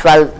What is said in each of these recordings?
12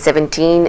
17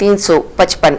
355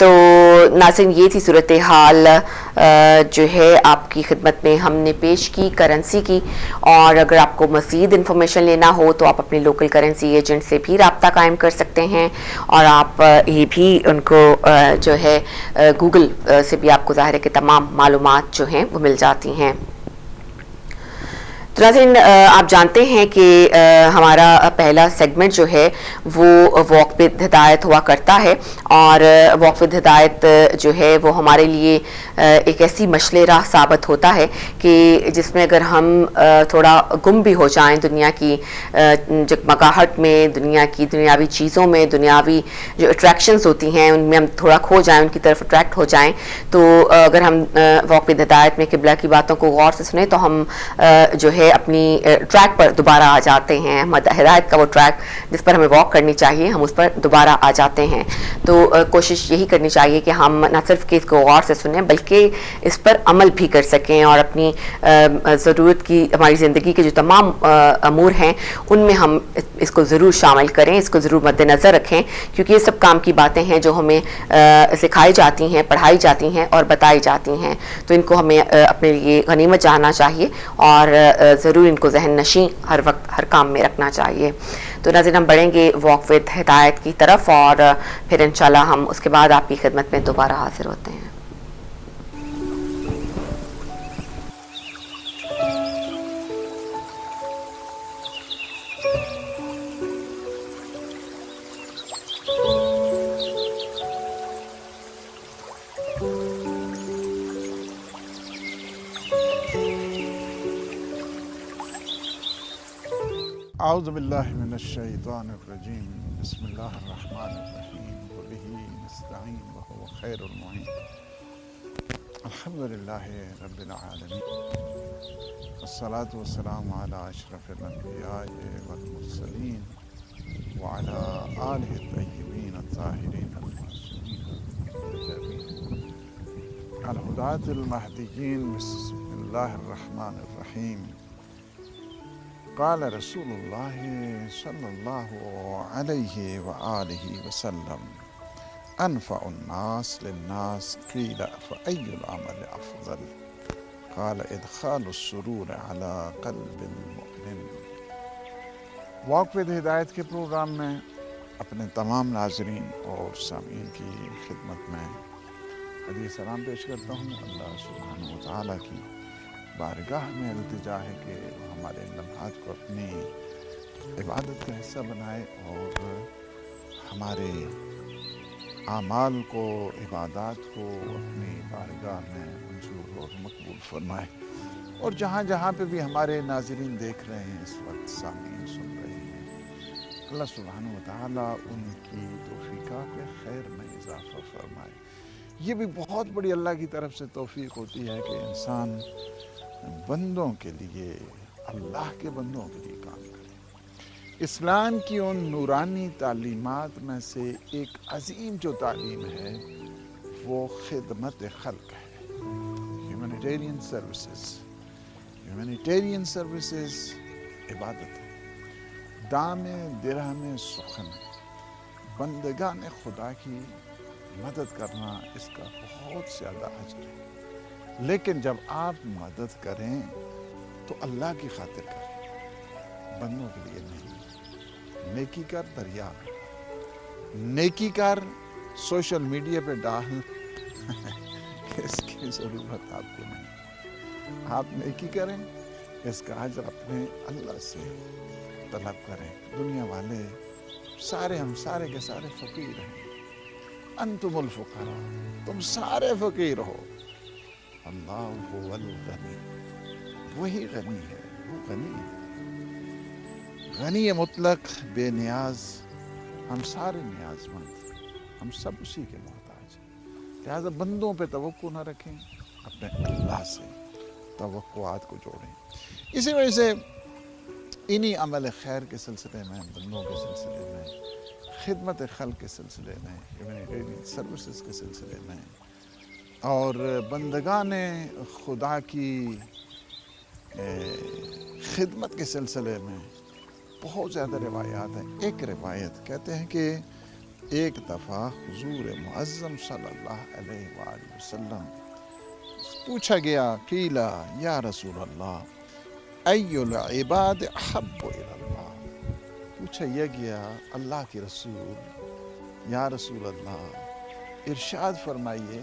تو ناظرین یہ تھی صورتحال جو ہے آپ کی خدمت میں ہم نے پیش کی کرنسی کی، اور اگر آپ کو مزید انفارمیشن لینا ہو تو آپ اپنے لوکل کرنسی ایجنٹ سے بھی رابطہ قائم کر سکتے ہیں، اور آپ یہ بھی ان کو جو ہے گوگل سے بھی آپ کو ظاہر ہے کہ تمام معلومات جو ہیں وہ مل جاتی ہیں۔ تو ناظرین آپ جانتے ہیں کہ ہمارا پہلا سیگمنٹ جو ہے وہ واک ود ہدایت ہوا کرتا ہے، اور واک ود ہدایت جو ہے وہ ہمارے لیے ایک ایسی مشعل راہ ثابت ہوتا ہے کہ جس میں اگر ہم تھوڑا گم بھی ہو جائیں دنیا کی جگمگاہٹ میں، دنیا کی دنیاوی چیزوں میں، دنیاوی جو اٹریکشنز ہوتی ہیں ان میں ہم تھوڑا کھو جائیں، ان کی طرف اٹریکٹ ہو جائیں، تو اگر ہم واک ود ہدایت میں قبلہ کی باتوں کو غور سے سنیں تو ہم جو ہے اپنی ٹریک پر دوبارہ آ جاتے ہیں، ہدایت کا وہ ٹریک جس پر ہمیں واک کرنی چاہیے ہم اس پر دوبارہ آ جاتے ہیں۔ تو کوشش یہی کرنی چاہیے کہ ہم نہ صرف کہ اس کو غور سے سنیں بلکہ اس پر عمل بھی کر سکیں، اور اپنی ضرورت کی ہماری زندگی کے جو تمام امور ہیں ان میں ہم اس کو ضرور شامل کریں، اس کو ضرور مد نظر رکھیں، کیونکہ یہ سب کام کی باتیں ہیں جو ہمیں سکھائی جاتی ہیں، پڑھائی جاتی ہیں اور بتائی جاتی ہیں، تو ان کو ہمیں اپنے لیے غنیمت جاننا چاہیے اور ضرور ان کو ذہن نشیں ہر وقت ہر کام میں رکھنا چاہیے۔ تو ناظرین ہم بڑھیں گے واک ود ہدایت کی طرف، اور پھر انشاءاللہ ہم اس کے بعد آپ کی خدمت میں دوبارہ حاضر ہوتے ہیں۔ اعوذ باللہ من الشیطان الرجیم، بسم اللہ الرحمن الرحیم، وبہ نستعین وہو خیر المعین، الحمدللہ رب العالمین، والصلاة والسلام علی اشرف الانبیاء والمرسلین وعلی آلہ الطیبین الطاہرین المعصومین الہداة المہدیین، بسم اللہ الرحمن الرحیم۔ قال رسول اللہ صلی اللہ علیہ وآلہ وسلم انفع الناس للناس قیل فأی العمل افضل قال ادخال السرور علی قلب المؤمن۔ واک ود ہدایت کے پروگرام میں اپنے تمام ناظرین اور سامعین کی خدمت میں حدیث سلام پیش کرتا ہوں۔ اللہ سبحانہ وتعالیٰ کی بارگاہ میں التجا ہے کہ وہ ہمارے لمحات کو اپنی عبادت کا حصہ بنائے اور ہمارے اعمال کو، عبادات کو اپنی بارگاہ میں منظور اور مقبول فرمائے، اور جہاں جہاں پہ بھی ہمارے ناظرین دیکھ رہے ہیں اس وقت، سامعین سن رہے ہیں، اللہ سبحانہ وتعالیٰ ان کی توفیقات خیر میں اضافہ فرمائے۔ یہ بھی بہت بڑی اللہ کی طرف سے توفیق ہوتی ہے کہ انسان بندوں کے لیے، اللہ کے بندوں کے لیے کام کرے۔ اسلام کی ان نورانی تعلیمات میں سے ایک عظیم جو تعلیم ہے وہ خدمت خلق ہے، ہیومینیٹیرین سروسز۔ ہیومینیٹیرین سروسز عبادت ہے، دام درہم سخن، بندگان خدا کی مدد کرنا، اس کا بہت زیادہ اجر ہے۔ لیکن جب آپ مدد کریں تو اللہ کی خاطر کریں، بندوں کے لیے نہیں۔ نیکی کر دریا میں ڈال، نیکی کر سوشل میڈیا پہ ڈال، اس کی ضرورت آپ کو نہیں۔ آپ نیکی کریں، اس کا اجر اپنے اللہ سے طلب کریں۔ دنیا والے سارے، ہم سارے کے سارے فقیر ہیں، انتم الفقراء، تم سارے فقیر ہو، اللہ هو الغنی، وہی غنی ہے، وہ غنی ہے، غنی مطلق، بے نیاز، ہم سارے نیاز مند، ہم سب اسی کے محتاج ہیں۔ لہذا بندوں پہ توقع نہ رکھیں، اپنے اللہ سے توقعات کو جوڑیں۔ اسی وجہ سے انہی عمل خیر کے سلسلے میں، بندوں کے سلسلے میں، خدمت خلق کے سلسلے میں، ہیومینیٹیرین سروسز کے سلسلے میں، اور بندگان خدا کی خدمت کے سلسلے میں بہت زیادہ روایات ہیں۔ ایک روایت کہتے ہیں کہ ایک دفعہ حضور معظم صلی اللہ علیہ وآلہ وسلم پوچھا گیا، قیل یا رسول اللہ ای العباد احب الی اللہ، پوچھا یہ گیا اللہ کے رسول، یا رسول اللہ ارشاد فرمائیے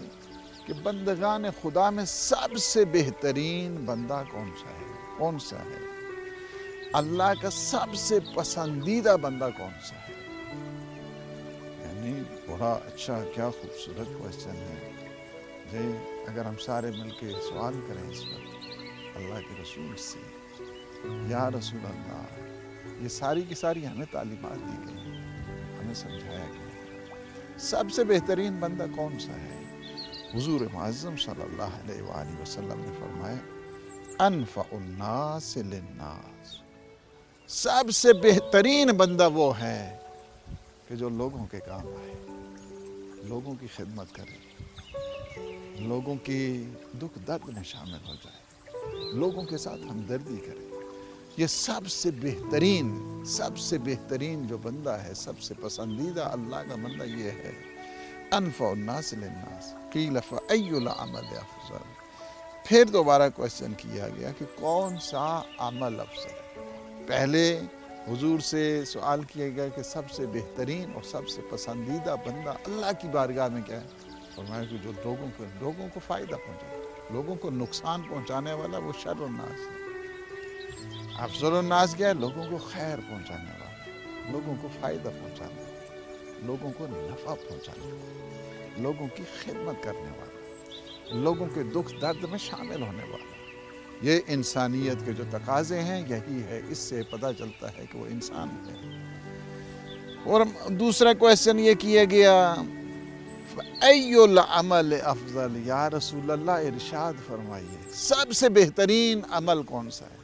کہ بندگان خدا میں سب سے بہترین بندہ کون سا ہے؟ کون سا ہے؟ اللہ کا سب سے پسندیدہ بندہ کون سا ہے؟ یعنی بڑا اچھا، کیا خوبصورت کویسچن ہے جی۔ اگر ہم سارے مل کے سوال کریں اس وقت اللہ کے رسول سے، یا رسول اللہ، یہ ساری کی ساری ہمیں تعلیمات دی گئی، ہمیں سمجھایا گیا سب سے بہترین بندہ کون سا ہے؟ حضور معظم صلی اللہ علیہ وآلہ وسلم نے فرمایا انفع الناس للناس، سب سے بہترین بندہ وہ ہے کہ جو لوگوں کے کام آئے، لوگوں کی خدمت کرے، لوگوں کی دکھ درد میں شامل ہو جائے، لوگوں کے ساتھ ہمدردی کرے۔ یہ سب سے بہترین جو بندہ ہے، سب سے پسندیدہ اللہ کا بندہ یہ ہے۔ انفع الناس للناس قیل فأی العمل افضل، پھر دوبارہ کویسچن کیا گیا کہ کون سا عمل افضل ہے۔ پہلے حضور سے سوال کیا گیا کہ سب سے بہترین اور سب سے پسندیدہ بندہ اللہ کی بارگاہ میں کیا ہے؟ فرمایا کہ جو لوگوں کو فائدہ پہنچائے، لوگوں کو نقصان پہنچانے والا وہ شر الناس ہے۔ افضل الناس کیا ہے؟ لوگوں کو خیر پہنچانے والا، لوگوں کو فائدہ پہنچانے والا، لوگوں کو نفع پہنچانے والا، لوگوں کی خدمت کرنے والا، لوگوں کے دکھ درد میں شامل ہونے والا۔ یہ انسانیت کے جو تقاضے ہیں یہی ہے، اس سے پتہ چلتا ہے کہ وہ انسان ہے۔ اور دوسرا کویسچن یہ کیا گیا فأی العمل افضل، یا رسول اللہ ارشاد فرمائیے سب سے بہترین عمل کون سا ہے؟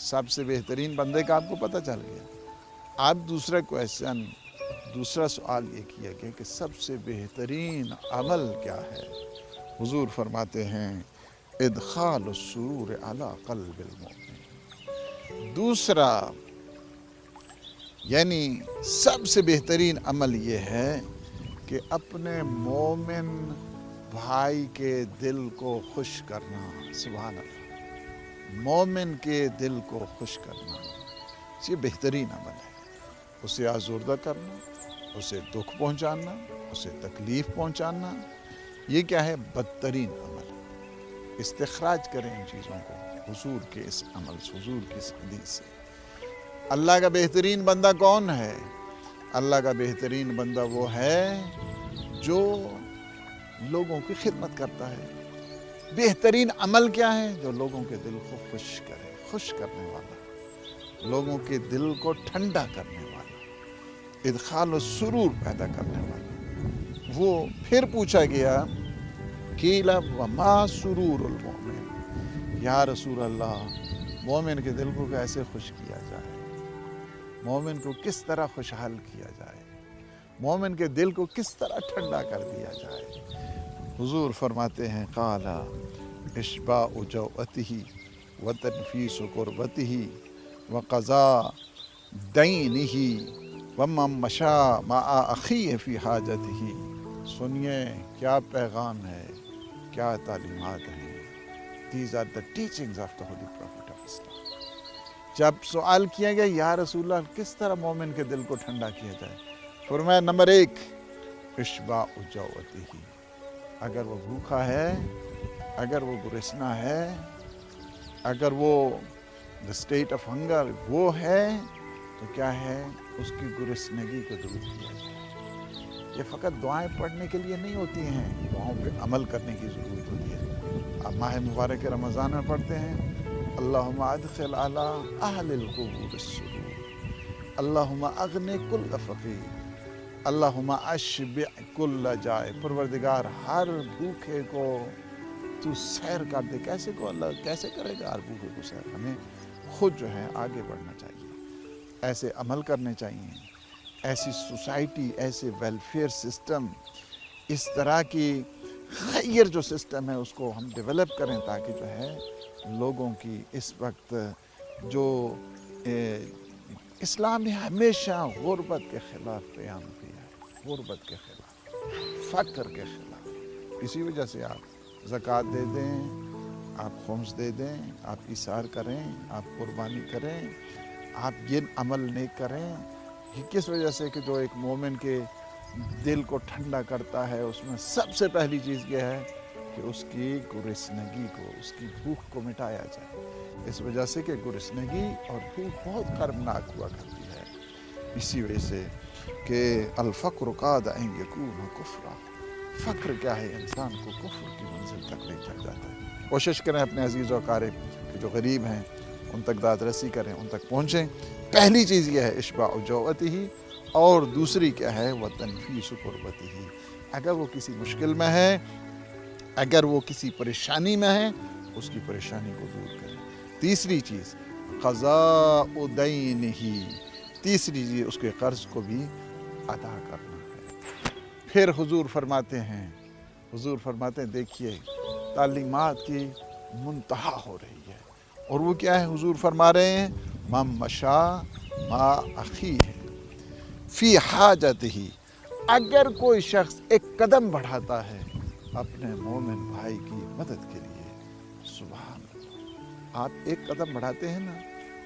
سب سے بہترین بندے کا آپ کو پتہ چل گیا۔ اب دوسرا سوال یہ کیا گیا کہ سب سے بہترین عمل کیا ہے؟ حضور فرماتے ہیں ادخال السرور علی قلب المؤمن، دوسرا یعنی سب سے بہترین عمل یہ ہے کہ اپنے مومن بھائی کے دل کو خوش کرنا۔ سبحان اللہ، مومن کے دل کو خوش کرنا یہ بہترین عمل ہے۔ اسے آزردہ کرنا، اسے دکھ پہنچانا، اسے تکلیف پہنچانا، یہ کیا ہے؟ بدترین عمل ہے۔ استخراج کریں ان چیزوں کو حضور کے اس عمل سے، حضور کی اس حدیث سے۔ اللہ کا بہترین بندہ کون ہے؟ اللہ کا بہترین بندہ وہ ہے جو لوگوں کی خدمت کرتا ہے۔ بہترین عمل کیا ہے؟ جو لوگوں کے دل کو خوش کرے، خوش کرنے والا، لوگوں کے دل کو ٹھنڈا کرنے والا، ادخال السرور پیدا کرنے والا۔ وہ پھر پوچھا گیا قیل وما سرور المؤمن، یا رسول اللہ مومن کے دل کو کیسے خوش کیا جائے؟ مومن کو کس طرح خوشحال کیا جائے؟ مومن کے دل کو کس طرح ٹھنڈا کر دیا جائے؟ حضور فرماتے ہیں قال اشباع جوعتہ وتنفیس قربتہ وقضاء دینہ ومن مشى مع اخیہ فی حاجتہ۔ سنیے کیا پیغام ہے، کیا تعلیمات ہیں۔ These are the teachings of the Holy Prophet of Islam۔ جب سوال کیا گیا یا رسول اللہ کس طرح مومن کے دل کو ٹھنڈا کیا جائے، فرمایا نمبر 1 اشباع جوعتہ، اگر وہ بھوکا ہے، اگر وہ گرسنا ہے، اگر وہ the state of hunger وہ ہے تو کیا ہے؟ اس کی گرسنگی کو دور کیا جائے۔ یہ فقط دعائیں پڑھنے کے لیے نہیں ہوتی ہیں، دعاؤں پہ عمل کرنے کی ضرورت ہوتی ہے۔ اب ماہ مبارک رمضان میں پڑھتے ہیں اللہم ادخل علی اہل القبور السرور، اللہم اغن کل فقیر، اللہم اشبع کل جائع۔ پروردگار ہر بھوکے کو تو سیر کر دے۔ کیسے کو اللہ کیسے کرے گا ہر بھوکے کو سیر؟ ہمیں خود جو ہے آگے بڑھنا چاہیے، ایسے عمل کرنے چاہیے، ایسی سوسائٹی، ایسے ویلفیئر سسٹم، اس طرح کی خیر جو سسٹم ہے اس کو ہم ڈیولپ کریں تاکہ جو ہے لوگوں کی اس وقت جو اسلام نے ہمیشہ غربت کے خلاف قیام کیا ہے، غربت کے خلاف، فقر کے خلاف۔ اسی وجہ سے آپ زکوٰۃ دے دیں، آپ خمس دے دیں، آپ ایثار کریں، آپ قربانی کریں، آپ یہ عمل نیک کریں۔ یہ کس وجہ سے کہ جو ایک مومن کے دل کو ٹھنڈا کرتا ہے، اس میں سب سے پہلی چیز یہ ہے کہ اس کی گرسنگی کو، اس کی بھوک کو مٹایا جائے۔ اس وجہ سے کہ گرسنگی اور بھوک بہت خطرناک ہوا کرتی ہے۔ اسی وجہ سے کہ الفقر قاد ان یکون کفرا، فقر کیا ہے، انسان کو کفر کی منزل تک لے چل جاتا ہے۔ کوشش کریں اپنے عزیز و اقارب کہ جو غریب ہیں ان تک داد رسی کریں، ان تک پہنچیں۔ پہلی چیز یہ ہے اشباع جوعتہ، اور دوسری کیا ہے وتنفیس کربتہ، اگر وہ کسی مشکل میں ہے، اگر وہ کسی پریشانی میں ہے، اس کی پریشانی کو دور کریں۔ تیسری چیز قضاء دینہ، تیسری چیز اس کے قرض کو بھی ادا کرنا ہے۔ پھر حضور فرماتے ہیں دیکھیے تعلیمات کی منتہا ہو رہی ہے، اور وہ کیا ہے؟ حضور فرما رہے ہیں من مشا ما اخیہ فی حاجتہ، اگر کوئی شخص ایک قدم بڑھاتا ہے اپنے مومن بھائی کی مدد کے لیے، سبحان اللہ، آپ ایک قدم بڑھاتے ہیں نا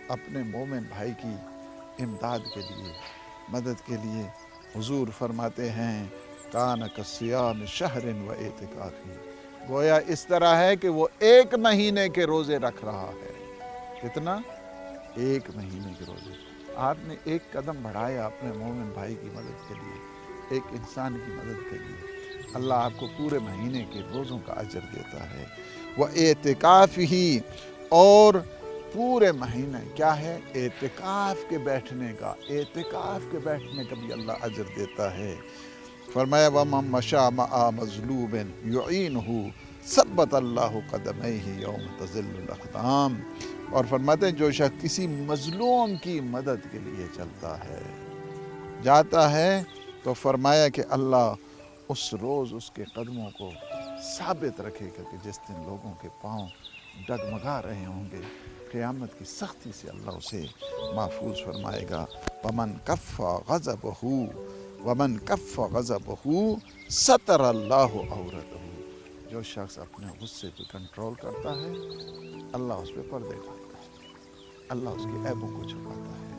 اپنے مومن بھائی کی امداد کے لیے، مدد کے لیے، حضور فرماتے ہیں کان کصیام شہر و اعتکاف، گویا اس طرح ہے کہ وہ 1 مہینے کے روزے رکھ رہا ہے۔ کتنا؟ 1 مہینے کے روزے۔ آپ نے ایک قدم بڑھایا اپنے مومن بھائی کی مدد کے لیے، ایک انسان کی مدد کے لیے، اللہ آپ کو پورے مہینے کے روزوں کا اجر دیتا ہے۔ وہ اعتکاف ہی، اور پورے مہینے کیا ہے؟ اعتکاف کے بیٹھنے کا، اعتکاف کے بیٹھنے کا بھی اللہ اجر دیتا ہے۔ فرمایا وَمَن مَشَىٰ مَعَ مَظْلُومٍ يُعِينُهُ ثَبَّتَ اللَّهُ قَدَمَيْهِ يَوْمَ تَزِلُّ الْأَقْدَامُ، اور فرماتے ہیں جو شخص کسی مظلوم کی مدد کے لیے چلتا ہے، جاتا ہے، تو فرمایا کہ اللہ اس روز اس کے قدموں کو ثابت رکھے گا کہ جس دن لوگوں کے پاؤں ڈگمگا رہے ہوں گے، قیامت کی سختی سے اللہ اسے محفوظ فرمائے گا۔ وَمَن كَفَّ غَضَبَهُ وَمَن كَفَّ غَضَبَهُ سَتَرَ اللَّهُ عَوْرَتَهُ، جو شخص اپنے غصے پہ کنٹرول کرتا ہے اللہ اس پہ پردے ڈالتا ہے، اللہ اس کے عیبوں کو چھپاتا ہے،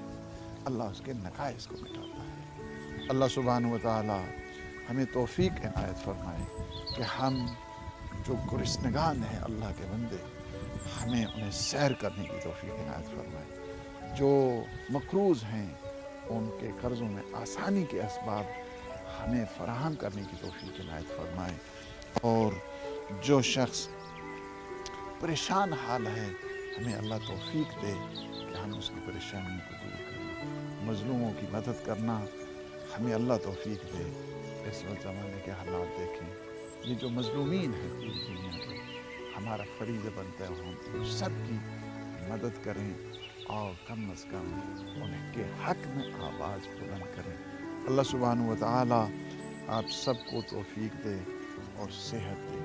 اللہ اس کے نقائص کو مٹاتا ہے۔ اللہ سبحانہ وتعالی ہمیں توفیق عنایت فرمائے کہ ہم جو گرسنگان ہیں اللہ کے بندے، ہمیں انہیں سیر کرنے کی توفیق عنایت فرمائے، جو مقروض ہیں ان کے قرضوں میں آسانی کے اسباب ہمیں فراہم کرنے کی توفیق عنایت فرمائے، اور جو شخص پریشان حال ہے ہمیں اللہ توفیق دے کہ ہم اس کی پریشانیوں کو دور کریں۔ مظلوموں کی مدد کرنا ہمیں اللہ توفیق دے۔ اس وقت زمانے کے حالات دیکھیں، یہ جو مظلومین ہیں پوری دنیا کے، ہمارا فریضہ بنتا ہے ہم سب کی مدد کریں، اور کم از کم ان کے حق میں آواز بلند کریں۔ اللہ سبحانہ وتعالی آپ سب کو توفیق دے اور صحت دے،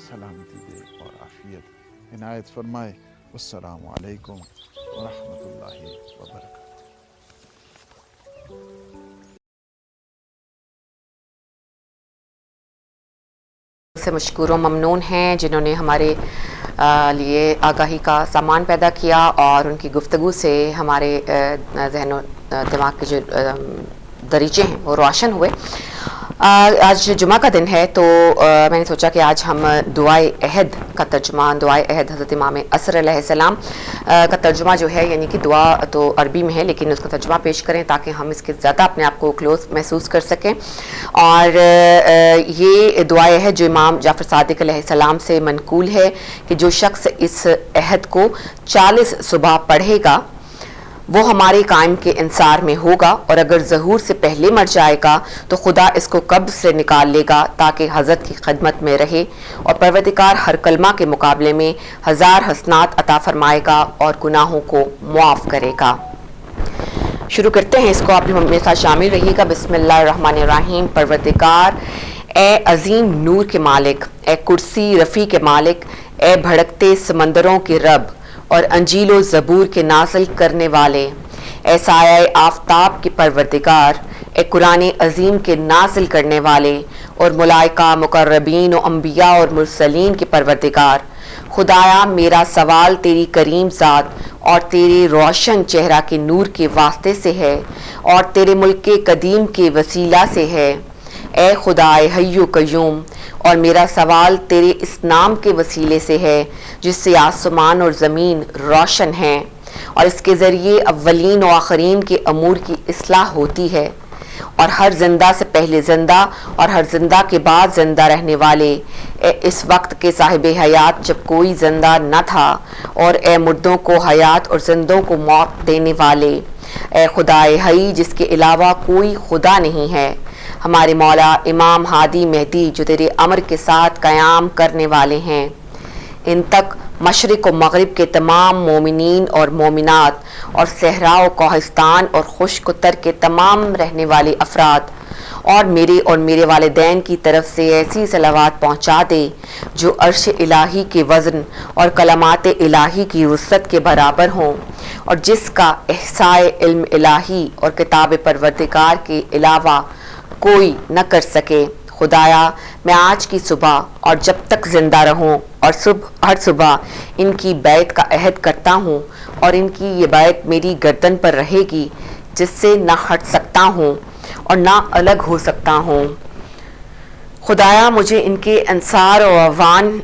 سلامتی دے اور عافیت عنایت فرمائے۔ والسلام علیکم ورحمۃ اللہ وبرکاتہ۔ سے مشکور و ممنون ہیں جنہوں نے ہمارے لیے آگاہی کا سامان پیدا کیا، اور ان کی گفتگو سے ہمارے ذہن و دماغ کے جو دریچے ہیں وہ روشن ہوئے۔ آج جمعہ کا دن ہے، تو میں نے سوچا کہ آج ہم دعائے عہد کا ترجمہ، دعائے عہد حضرت امام عصر علیہ السلام کا ترجمہ جو ہے، یعنی کہ دعا تو عربی میں ہے لیکن اس کا ترجمہ پیش کریں تاکہ ہم اس کے زیادہ اپنے آپ کو کلوز محسوس کر سکیں۔ اور یہ دعائے عہد جو امام جعفر صادق علیہ السلام سے منقول ہے کہ جو شخص اس عہد کو 40 صبح پڑھے گا وہ ہمارے قائم کے انصار میں ہوگا، اور اگر ظہور سے پہلے مر جائے گا تو خدا اس کو قبر سے نکال لے گا تاکہ حضرت کی خدمت میں رہے، اور پروردگار ہر کلمہ کے مقابلے میں 1000 حسنات عطا فرمائے گا اور گناہوں کو معاف کرے گا۔ شروع کرتے ہیں اس کو، آپ میرے ساتھ شامل رہیے گا۔ بسم اللہ الرحمن الرحیم۔ پروردگار، اے عظیم نور کے مالک، اے کرسی رفیع کے مالک، اے بھڑکتے سمندروں کے رب اور انجیل و زبور کے نازل کرنے والے، اے سایہ آفتاب کے پروردگار، اے قرآن عظیم کے نازل کرنے والے اور ملائکہ مقربین و انبیاء اور مرسلین کے پروردگار، خدایا میرا سوال تیری کریم ذات اور تیرے روشن چہرہ کے نور کے واسطے سے ہے اور تیرے ملک قدیم کے وسیلہ سے ہے۔ اے خدائے حی و قیوم، اور میرا سوال تیرے اس نام کے وسیلے سے ہے جس سے آسمان اور زمین روشن ہیں اور اس کے ذریعے اولین و آخرین کے امور کی اصلاح ہوتی ہے، اور ہر زندہ سے پہلے زندہ اور ہر زندہ کے بعد زندہ رہنے والے، اے اس وقت کے صاحب حیات جب کوئی زندہ نہ تھا، اور اے مردوں کو حیات اور زندوں کو موت دینے والے، اے خدائے حی جس کے علاوہ کوئی خدا نہیں ہے، ہمارے مولا امام ہادی مہدی جو تیرے امر کے ساتھ قیام کرنے والے ہیں، ان تک مشرق و مغرب کے تمام مومنین اور مومنات اور صحرا و کوہستان اور خشک و تر کے تمام رہنے والے افراد، اور میرے والدین کی طرف سے ایسی صلوات پہنچا دے جو عرش الہی کے وزن اور کلمات الہی کی وسعت کے برابر ہوں، اور جس کا احصاء علم الہی اور کتاب پروردگار کے علاوہ کوئی نہ کر سکے۔ خدایا میں آج کی صبح اور جب تک زندہ رہوں اور ہر صبح ان کی بیعت کا عہد کرتا ہوں، اور ان کی یہ بیعت میری گردن پر رہے گی جس سے نہ ہٹ سکتا ہوں اور نہ الگ ہو سکتا ہوں۔ خدایا مجھے ان کے انصار و اعوان،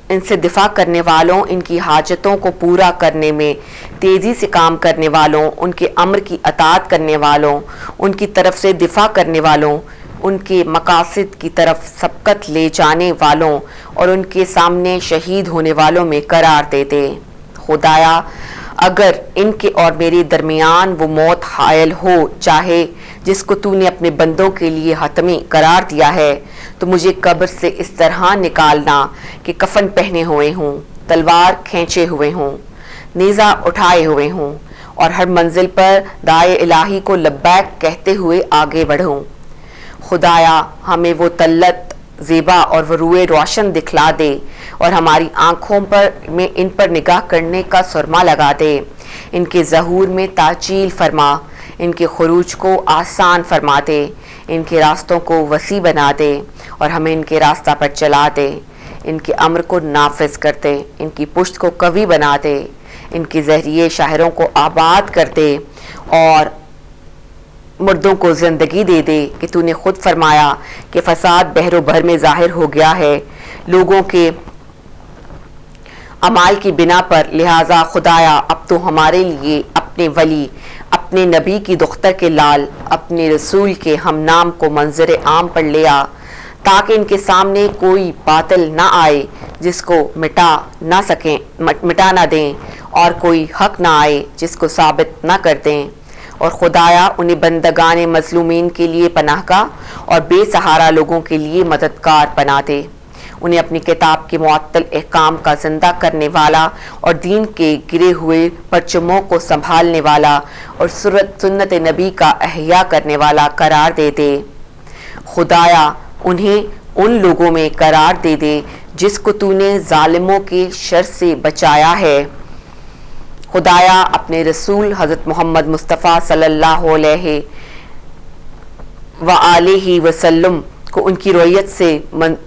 ان سے دفاع کرنے والوں، ان کی حاجتوں کو پورا کرنے میں تیزی سے کام کرنے والوں، ان کے امر کی اطاعت کرنے والوں، ان کی طرف سے دفاع کرنے والوں، ان کے مقاصد کی طرف سبقت لے جانے والوں اور ان کے سامنے شہید ہونے والوں میں قرار دے دے۔ خدایا اگر ان کے اور میرے درمیان وہ موت حائل ہو چاہے جس کو تو نے اپنے بندوں کے لیے حتمی قرار دیا ہے، تو مجھے قبر سے اس طرح نکالنا کہ کفن پہنے ہوئے ہوں، تلوار کھینچے ہوئے ہوں، نیزہ اٹھائے ہوئے ہوں، اور ہر منزل پر دعائے الہی کو لبیک کہتے ہوئے آگے بڑھوں۔ خدایا ہمیں وہ طلت زیبا اور وہ روئے روشن دکھلا دے، اور ہماری آنکھوں میں ان پر نگاہ کرنے کا سرما لگا دے، ان کے ظہور میں تاجیل فرما، ان کے خروج کو آسان فرما دے، ان کے راستوں کو وسیع بنا دے اور ہمیں ان کے راستہ پر چلا دے، ان کے امر کو نافذ کر دے، ان کی پشت کو قوی بنا دے، ان کے ذریعے شہروں کو آباد کر دے اور مردوں کو زندگی دے دے کہ تو نے خود فرمایا کہ فساد بحر و بھر میں ظاہر ہو گیا ہے لوگوں کے اعمال کی بنا پر، لہٰذا خدایا اب تو ہمارے لیے اپنے ولی، اپنے نبی کی دختر کے لال، اپنے رسول کے ہم نام کو منظر عام پر لے آ، تاکہ ان کے سامنے کوئی باطل نہ آئے جس کو مٹا نہ دیں، اور کوئی حق نہ آئے جس کو ثابت نہ کر دیں، اور خدایا انہیں بندگان مظلومین کے لیے پناہ گاہ اور بے سہارا لوگوں کے لیے مددگار بنا دے، انہیں اپنی کتاب کے معطل احکام کا زندہ کرنے والا اور دین کے گرے ہوئے پرچموں کو سنبھالنے والا اور سنت نبی کا احیاء کرنے والا قرار دے دے۔ خدایا انہیں ان لوگوں میں قرار دے دے جس کو تو نے ظالموں کے شر سے بچایا ہے۔ خدایا اپنے رسول حضرت محمد مصطفیٰ صلی اللہ علیہ وآلہ وسلم کو ان کی رویت سے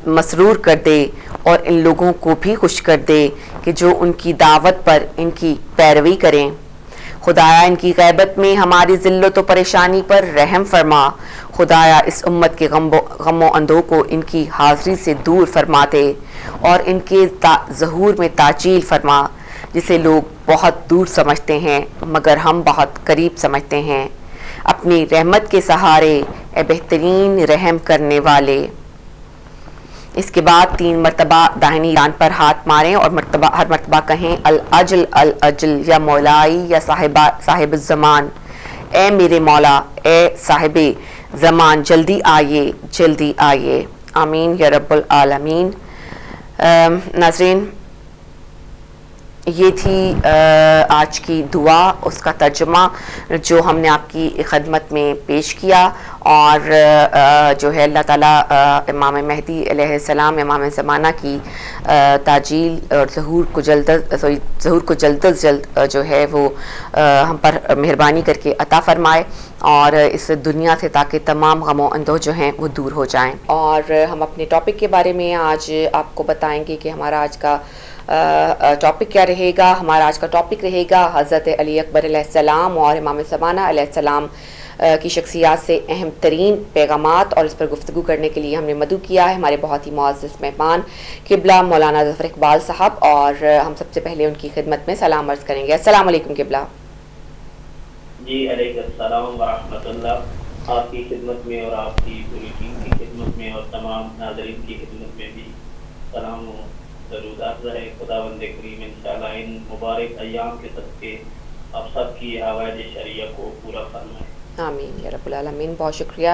مسرور کر دے، اور ان لوگوں کو بھی خوش کر دے کہ جو ان کی دعوت پر ان کی پیروی کریں۔ خدایا ان کی غیبت میں ہماری ذلت و پریشانی پر رحم فرما۔ خدایا اس امت کے غم و اندوہ کو ان کی حاضری سے دور فرما دے، اور ان کے ظہور میں تاجیل فرما، جسے لوگ بہت دور سمجھتے ہیں مگر ہم بہت قریب سمجھتے ہیں۔ اپنی رحمت کے سہارے اے بہترین رحم کرنے والے۔ اس کے بعد 3 مرتبہ داہنی دان پر ہاتھ ماریں اور ہر مرتبہ کہیں الاجل الاجل یا مولائی یا صاحب الزمان، اے میرے مولا، اے صاحب زمان، جلدی آئیے، جلدی آئیے، آمین یا رب العالمین۔ ناظرین، یہ تھی آج کی دعا، اس کا ترجمہ جو ہم نے آپ کی خدمت میں پیش کیا، اور جو ہے اللہ تعالیٰ امام مہدی علیہ السلام امام زمانہ کی تعجیل اور ظہور کو جلد از جلد جو ہے وہ ہم پر مہربانی کر کے عطا فرمائے، اور اس دنیا سے تاکہ تمام غم و اندوہ جو ہیں وہ دور ہو جائیں۔ اور ہم اپنے ٹاپک کے بارے میں آج آپ کو بتائیں گے کہ ہمارا آج کا ٹاپک کیا رہے گا۔ ہمارا آج کا ٹاپک رہے گا حضرت علی اکبر علیہ السلام اور امام زمانہ علیہ السلام کی شخصیات سے اہم ترین پیغامات، اور اس پر گفتگو کرنے کے لیے ہم نے مدعو کیا ہے ہمارے بہت ہی معزز مہمان قبلہ مولانا ظفر اقبال صاحب، اور ہم سب سے پہلے ان کی خدمت میں سلام عرض کریں گے۔ السلام علیکم قبلہ۔ جی علیکم السلام ورحمۃ اللہ، آپ کی خدمت میں اور آپ کی پوری ٹیم کی خدمت میں اور تمام ناظرین کی خدمت میں بھی سلام و درود عرض ہے۔ خداوند کریم انشاءاللہ ان مبارک ایام کے صدقے آپ سب کی حوائج شرعیہ کو پورا فرمائے۔ آمین یا رب العالمین، بہت شکریہ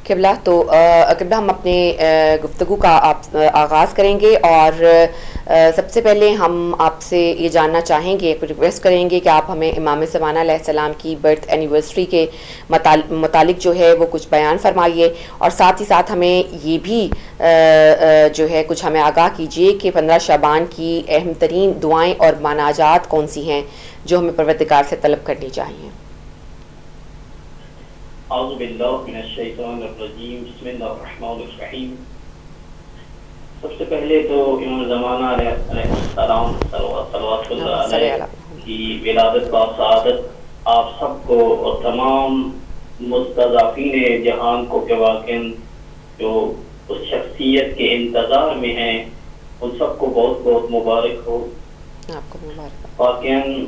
قبلہ۔ تو قبلہ ہم اپنے گفتگو کا آغاز کریں گے، اور سب سے پہلے ہم آپ سے یہ جاننا چاہیں گے، ریکویسٹ کریں گے کہ آپ ہمیں امام زمانہ علیہ السلام کی برتھ اینیورسری کے متعلق جو ہے وہ کچھ بیان فرمائیے، اور ساتھ ہی ساتھ ہمیں یہ بھی جو ہے کچھ ہمیں آگاہ کیجیے کہ 15 شعبان کی اہم ترین دعائیں اور مناجات کون سی ہیں جو ہمیں پروردگار سے طلب کرنی چاہیے۔ اعوذ باللہ من الشیطان الرجیم، بسم اللہ الرحمن الرحیم۔ سب سے پہلے تو امام زمانہ علیہ السلام صلوات اللہ علیہ کی ولادت با سعادت آپ سب کو اور تمام مستضعفین جہان کو کہ واقعاً جو اس شخصیت کے انتظار میں ہیں ان سب کو بہت بہت مبارک ہو۔ آپ کو مبارک۔ واقعاً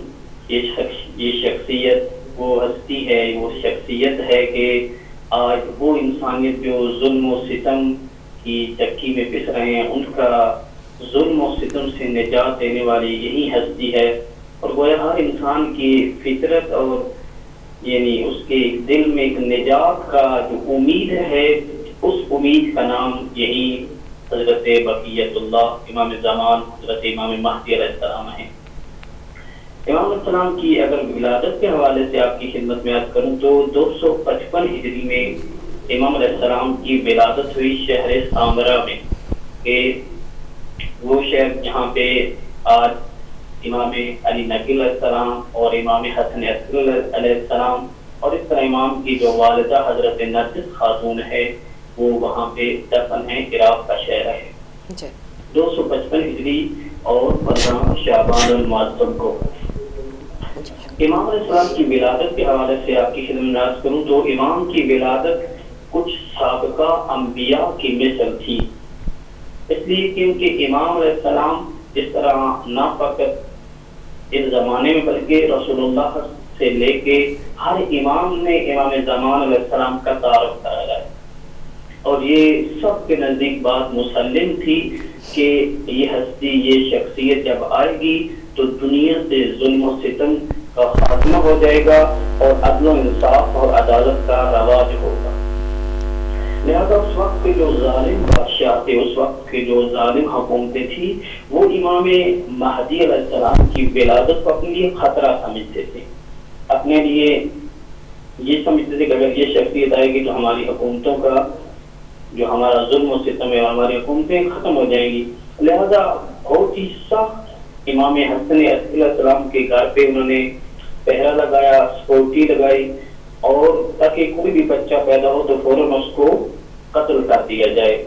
یہ شخصیت وہ ہستی ہے، وہ شخصیت ہے کہ آج وہ انسانیت جو ظلم و ستم کی چکی میں پس رہے ہیں ان کا ظلم و ستم سے نجات دینے والی یہی ہستی ہے، اور گویا ہر انسان کی فطرت اور یعنی اس کے دل میں ایک نجات کا جو امید ہے، اس امید کا نام یہی حضرت بقیت اللہ امام زمان حضرت امام مہدی علیہ السلام ہے۔ امام علیہ السلام کی اگر ولادت کے حوالے سے آپ کی خدمت میں عرض کروں تو 255 ہجری میں امام علیہ السلام کی ولادت ہوئی شہر سامرا میں، کہ وہ شہر جہاں پہ آج امام علی نقی علیہ السلام اور امام حسن عسکری علیہ السلام اور اس طرح امام کی جو والدہ حضرت نرگس خاتون ہے وہ وہاں پہ دفن ہے، عراق کا شہر ہے۔ 255 ہجری اور 15 شعبان المعظم کو امام علیہ السلام کی ولادت کے حوالے سے آپ کی خدمت میں عرض کروں تو امام کی ولادت کچھ سابقہ انبیاء کی مثل تھی، اس لیے کیونکہ امام علیہ السلام اس طرح نہ فقط اس زمانے میں بلکہ رسول اللہ سے لے کے ہر امام نے امام زمان علیہ السلام کا تعارف کرایا ہے، اور یہ سب کے نزدیک بات مسلم تھی کہ یہ ہستی یہ شخصیت جب آئے گی تو دنیا سے ظلم و ستم کا خاتمہ ہو جائے گا اور عدل و انصاف اور عدالت کا رواج ہوگا۔ لہذا اس وقت کے جو ظالم بادشاہ تھے، اس وقت کے جو ظالم حکومتیں تھیں، وہ امام مہدی علیہ السلام کی ولادت کو اپنے لیے خطرہ سمجھتے تھے، اپنے لیے یہ سمجھتے تھے کہ اگر یہ شخصیت آئے گی تو ہماری حکومتوں کا جو ہمارا ظلم و ستم ہے اور ہماری حکومتیں ختم ہو جائیں گی۔ لہذا بہت ہی سخت امام حسن عسکری علیہ السلام کے گھر پہ انہوں نے پہرا لگایا، سیکورٹی لگائی، اور تاکہ کوئی بھی بچہ پیدا ہو تو فوراً اس کو قتل کر دیا جائے۔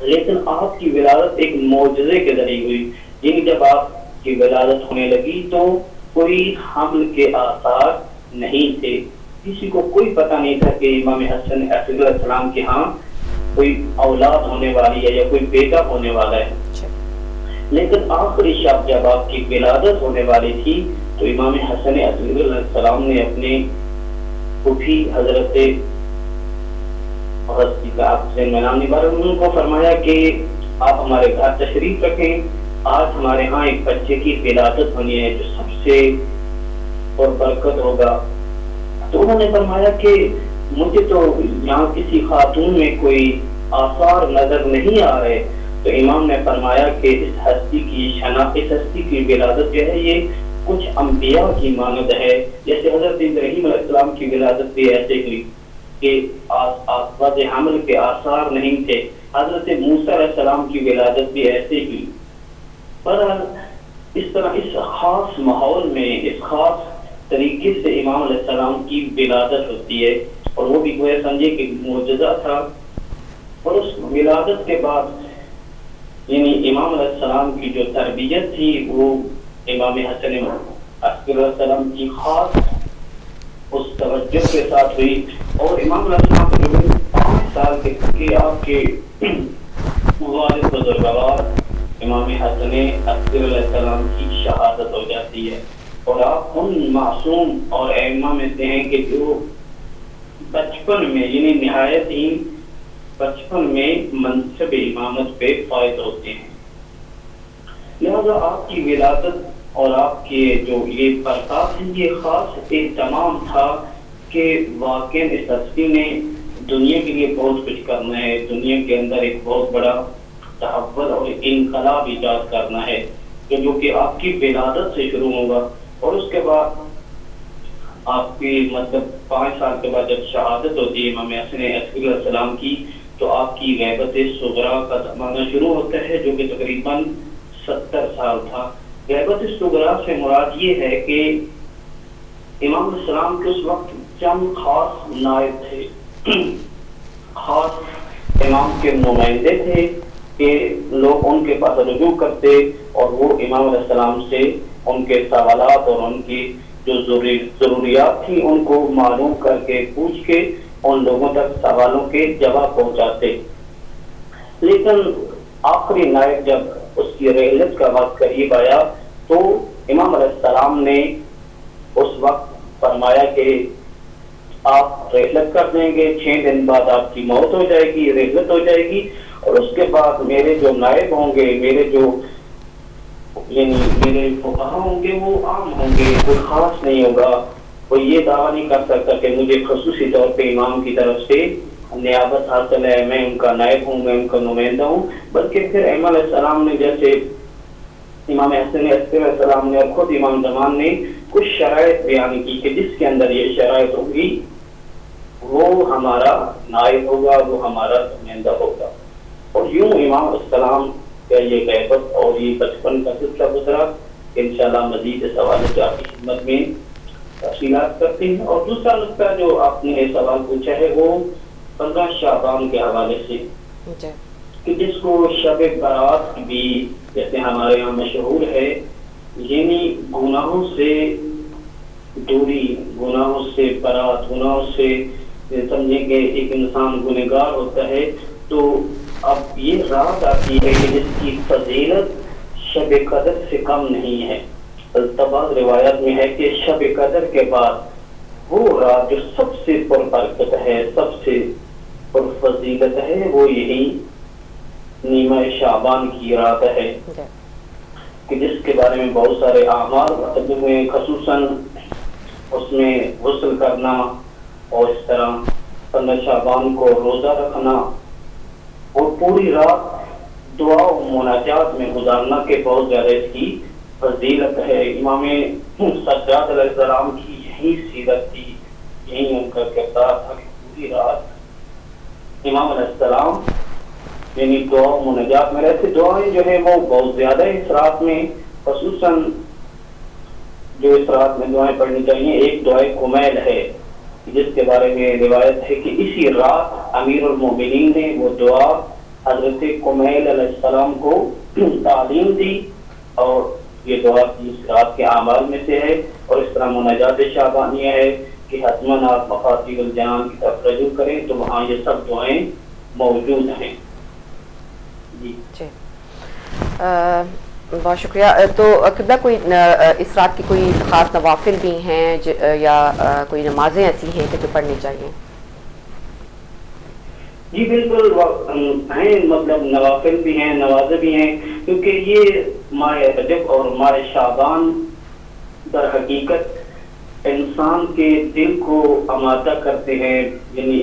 لیکن آپ کی ولادت ایک معجزے کے ذریعے ہوئی، یعنی جب آپ کی ولادت ہونے لگی تو کوئی حمل کے آثار نہیں تھے، کسی کو کوئی پتہ نہیں تھا کہ امام حسن عسکری علیہ السلام کے ہاں کوئی اولاد ہونے والی ہے یا کوئی بیٹا ہونے والا ہے۔ لیکن آخری شب جب آپ کی ولادت ہونے والی تھی تو امام حسن عسکری علیہ السلام نے اپنے پھوپھی حضرت ان کو فرمایا کہ آپ ہمارے گھر تشریف رکھیں، آج ہمارے ہاں ایک بچے کی ولادت ہونی ہے جو سب سے اور برکت ہوگا۔ تو انہوں نے فرمایا کہ مجھے تو یہاں کسی خاتون میں کوئی آثار نظر نہیں آ رہے، تو امام نے فرمایا کہ اس ہستی کی شناخت، اس ہستی کی ولادت جو ہے یہ کچھ انبیاء کی مانند ہے، جیسے حضرت ابراہیم علیہ السلام کی ولادت بھی ایسے ہوئی کہ آسباب حمل کے آثار نہیں تھے، حضرت موسیٰ علیہ السلام کی ولادت بھی ایسے ہوئی۔ پر اس طرح اس خاص ماحول میں اس خاص طریقے سے امام علیہ السلام کی ولادت ہوتی ہے، اور وہ بھی گویا سمجھے کہ معجزہ تھا۔ اور اس ولادت کے بعد یعنی امام علیہ السلام کی جو تربیت تھی وہ امام حسن عسکری علیہ السلام کی خاص اس توجہ کے ساتھ ہوئی، اور امام علیہ السلام جو 5 سال کے آپ کے والد بزرگوار امام حسن عسکری علیہ السلام کی شہادت ہو جاتی ہے، اور آپ ان معصوم اور ائمہ میں سے ہیں کہ جو بچپن میں یعنی نہایت ہی بچپن میں منصب امامت پہ فائز ہوتے ہیں۔ لہذا آپ کی ولادت اور آپ کے جو یہ برکات ہیں یہ خاص اہتمام تھا کہ واقعی اس ہستی نے دنیا کے لیے بہت کچھ کرنا ہے، دنیا کے اندر ایک بہت بڑا تحول اور انقلاب ایجاد کرنا ہے، جو کہ آپ کی ولادت سے شروع ہوگا۔ اور اس کے بعد آپ کی مطلب 5 سال کے بعد جب شہادت ہوتی ہے امام حسن عسکری علیہ السلام کی، تو آپ کی غیبت صغریٰ کا زمانہ شروع ہوتا ہے جو کہ تقریباً 70 سال تھا۔ غیبت صغریٰ سے مراد یہ ہے کہ امام علیہ السلام کے اس وقت چند خاص نائب تھے، خاص امام کے نمائندے تھے کہ لوگ ان کے پاس رجوع کرتے اور وہ امام علیہ السلام سے ان کے سوالات اور ان کی جو ضروریات تھی ان کو معلوم کر کے پوچھ کے ان لوگوں تک سوالوں کے جواب پہنچاتے۔ لیکن آخری نائب جب اس کی رحلت کا وقت قریب آیا تو امام علیہ السلام نے اس وقت فرمایا کہ آپ رحلت کر دیں گے، 6 دن بعد آپ کی موت ہو جائے گی، رحلت ہو جائے گی، اور اس کے بعد میرے جو نائب ہوں گے، میرے جو یعنی میرے فقہا ہوں گے وہ عام ہوں گے، کوئی خاص نہیں ہوگا، کوئی یہ دعویٰ نہیں کر سکتا کہ مجھے خصوصی طور پہ امام کی طرف سے نیابت حاصل ہے، میں ان کا نائب ہوں، میں ان کا نمائندہ ہوں۔ بلکہ پھر امام علیہ السلام نے جیسے امام حسن عسکری علیہ السلام نے اور خود امام زمان نے کچھ شرائط بیان کی کہ جس کے اندر یہ شرائط ہوگی وہ ہمارا نائب ہوگا، وہ ہمارا نمائندہ ہوگا۔ اور یوں امام علیہ السلام کا یہ غیبت اور یہ بچپن کا سلسلہ گزرا۔ انشاءاللہ مزید سوال کی آپ کی خدمت میں تفصیلات کرتے ہیں۔ اور دوسرا نقطہ جو آپ نے سوال پوچھا ہے وہ 15 شعبان کے حوالے سے، کہ جس کو شب برات بھی جیسے ہمارے یہاں مشہور ہے، یعنی گناہوں سے دوری، گناہوں سے برات، گناہوں سے سمجھیں کہ ایک انسان گنہگار ہوتا ہے، تو اب یہ رات آتی ہے کہ جس کی فضیلت شب قدر سے کم نہیں ہے۔ بعض روایات میں ہے کہ شب قدر کے بعد وہ رات جو سب سے پربرکت ہے، سب سے پرفضیلت ہے، وہ یہی نیمہ شعبان کی رات ہے، کہ جس کے بارے میں بہت سارے اعمال مطلب میں خصوصاً اس میں غسل کرنا اور اس طرح 15 شعبان کو روزہ رکھنا اور پوری رات دعا و مناجات میں گزارنا کے بہت زیادہ اس کی فضیلت ہے۔ امام سجاد علیہ السلام کی یہی سیرت تھی، یہی ان کا کردار تھا کہ پوری رات امام علیہ السلام یعنی دعا و مناجات میں رہتے۔ دعائیں جو ہے وہ بہت زیادہ اس رات میں، خصوصاً جو اس رات میں دعائیں پڑھنی چاہیے، ایک دعائے کمیل ہے جس کے بارے میں روایت ہے کہ اسی رات امیر المومنین نے وہ دعا حضرت کمیل علیہ السلام کو تعلیم دی، اور یہ دعا اس رات کے اعمال میں سے ہے۔ اور اس طرح مناجات شعبانیہ ہے کہ حتماً آپ مفاتیح الجنان کی طرف رجوع کریں تو وہاں یہ سب دعائیں موجود ہیں۔ جی بہت شکریہ۔ تو قبلہ کوئی اس رات کی کوئی خاص نوافل بھی ہیں یا کوئی نمازیں ایسی ہیں کہ جو پڑھنی چاہیے؟ جی بالکل ہیں، مطلب نوافل بھی ہیں، نوازے بھی ہیں، کیونکہ یہ ماہ رجب اور ماہ شعبان در حقیقت انسان کے دل کو آمادہ کرتے ہیں، یعنی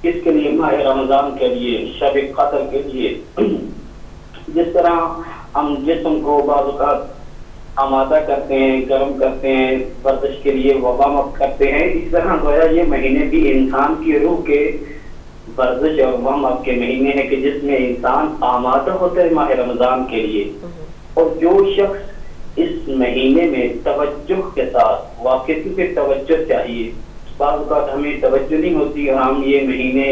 اس کے لیے ماہ رمضان کے لیے، شب قدر کے لیے جس طرح ہم جسم کو بعض اوقات آمادہ کرتے ہیں، گرم کرتے ہیں، ورزش کے لیے وارم اپ کرتے ہیں، اس طرح گویا یہ مہینے بھی انسان کی روح کے ورزش اور وارم اپ کے مہینے ہیں کہ جس میں انسان آمادہ ہوتا ہے ماہ رمضان کے لیے. اور جو شخص اس مہینے میں توجہ کے ساتھ واقع، کیونکہ توجہ چاہیے، بعض اوقات ہمیں توجہ نہیں ہوتی اور ہم یہ مہینے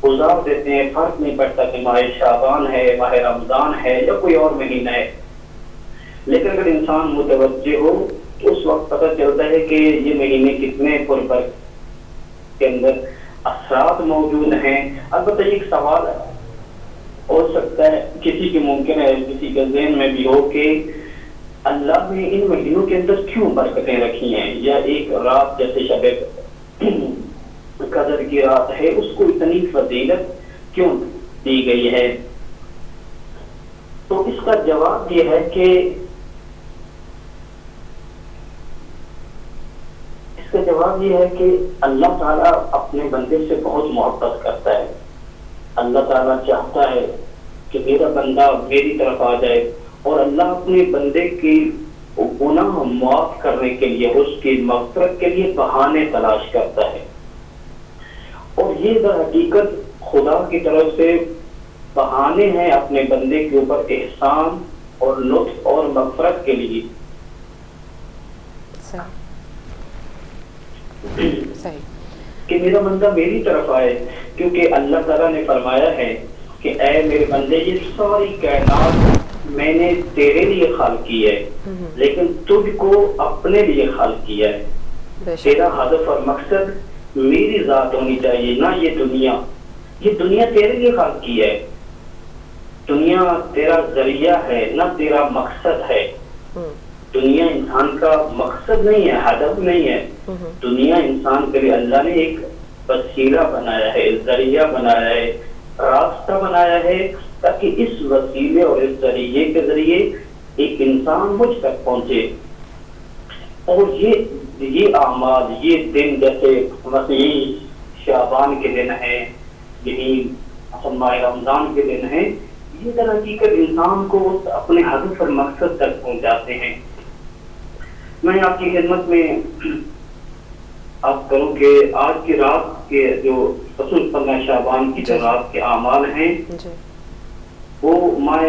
گزار دیتے ہیں، فرق نہیں پڑتا کہ ماہ شعبان ہے، ماہ رمضان ہے یا کوئی اور مہینہ ہے. لیکن اگر انسان متوجہ ہو تو اس وقت پتہ چلتا ہے کہ یہ مہینے کتنے پربرکت کے اندر اثرات موجود ہیں. البتہ ایک سوال ہو سکتا ہے، کسی کی ممکن ہے کسی کے ذہن میں بھی ہو کہ اللہ نے ان مہینوں کے اندر کیوں برکتیں رکھی ہیں، یا ایک رات جیسے شب قدر کی رات ہے اس کو اتنی فضیلت کیوں دی گئی ہے. تو اس کا جواب یہ ہے کہ اللہ تعالیٰ اپنے بندے سے بہت محبت کرتا ہے. اللہ تعالیٰ چاہتا ہے کہ میرا بندہ میری طرف آ جائے، اور اللہ اپنے بندے کی گناہ معاف کرنے کے لیے، اس کی مغفرت کے لیے بہانے تلاش کرتا ہے. اور یہ در حقیقت خدا کی طرف سے بہانے ہیں اپنے بندے کے اوپر احسان اور لطف اور مغفرت کے لیے. کہ میرا بندہ میری طرف آئے، کیونکہ اللہ تعالیٰ نے فرمایا ہے کہ اے میرے بندے یہ ساری کائنات میں نے تیرے لیے خلق کی ہے، لیکن تجھ کو اپنے لیے خلق کیا ہے. تیرا ہدف اور مقصد میری ذات ہونی چاہیے، نہ یہ دنیا. یہ دنیا تیرے لیے خلق کی ہے، دنیا تیرا ذریعہ ہے نہ تیرا مقصد ہے. دنیا انسان کا مقصد نہیں ہے، ہدف نہیں ہے. دنیا انسان کے لیے اللہ نے ایک وسیلہ بنایا ہے، ذریعہ بنایا ہے، راستہ بنایا ہے، تاکہ اس وسیلے اور اس ذریعے کے ذریعے ایک انسان مجھ تک پہنچے. اور یہ اعمال، یہ دن جیسے مسیحی شعبان کے دن ہیں، یہی ماہ رمضان کے دن ہیں، یہ در حقیقت انسان کو اپنے ہدف اور مقصد تک پہنچاتے ہیں. میں آپ کی خدمت میں آپ کروں کہ آج کی رات کے جو رسول 15 شعبان کی جو رات کے اعمال ہیں وہ ماہ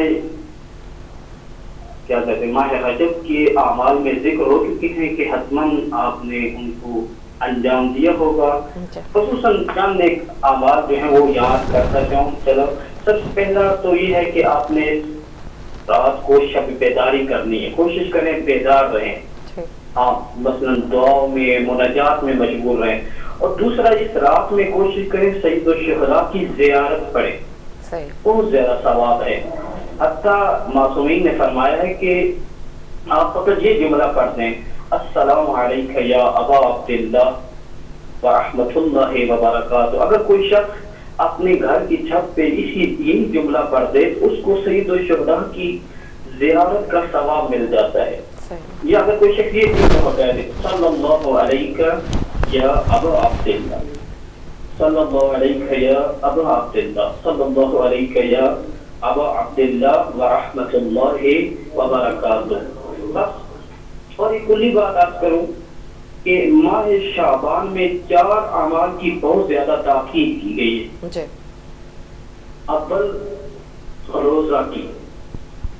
رجب کے اعمال میں ذکر ہو چکے ہیں کہ حتماً آپ نے ان کو انجام دیا ہوگا. خصوصاً چند ایک اعمال جو ہیں وہ یاد کرتا جاؤں. چلو سب سے پہلا تو یہ ہے کہ آپ نے رات کو شب بیداری کرنی ہے، کوشش کریں بیدار رہیں. آپ مثلاً دعاؤں میں، مناجات میں مشغول رہیں. اور دوسرا اس رات میں کوشش کریں سید الشہداء کی زیارت پڑھیں، بہت زیادہ ثواب ہے. حتیٰ معصومین نے فرمایا ہے کہ آپ فقط یہ جملہ پڑھ دیں، السلام علیکہ یا ابا عبداللہ ورحمۃ اللہ وبرکاتہ. اگر کوئی شخص اپنے گھر کی چھت پہ یہی جملہ پڑھ دے تو اس کو سید الشہداء کی زیارت کا ثواب مل جاتا ہے. یا اگر کوئی شخص یہ جملہ کہہ دے، صلی اللہ علیکہ یا ابا عبداللہ، صلی اللہ علیکہ یا ابا عبداللہ، صلی اللہ علیکہ یا ابا عبداللہ ورحمۃ اللہ وبرکاتہ. بس. اور ایک کلی بات آپ کروں کہ ماہ شعبان میں 4 اعمال کی بہت زیادہ تاکید کی گئی ہے. اول روزہ کی،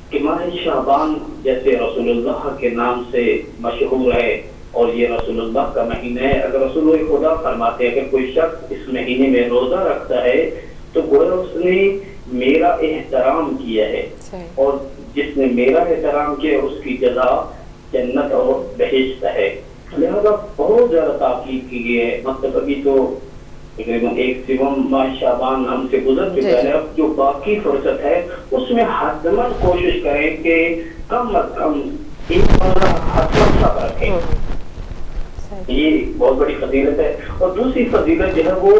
کہ ماہ شعبان جیسے رسول اللہ کے نام سے مشہور ہے اور یہ رسول اللہ کا مہینہ ہے. اگر رسول خدا فرماتے ہیں اگر کوئی شخص اس مہینے میں روزہ رکھتا ہے تو گویا اس نے میرا احترام کیا ہے، اور جس نے میرا احترام کیا اس کی جزا جنت اور بہشت ہے. لہذا بہت زیادہ تاکید کی گئی ہے. مطلب ابھی تو تقریباً 1 ماہ شعبان ہم سے گزر چکا ہے، اب جو باقی فرصت ہے اس میں حتماً کوشش کریں کہ کم از کم ایک روزہ حتماً سب رکھیں. یہ بہت بڑی فضیلت ہے. اور دوسری فضیلت جو ہے وہ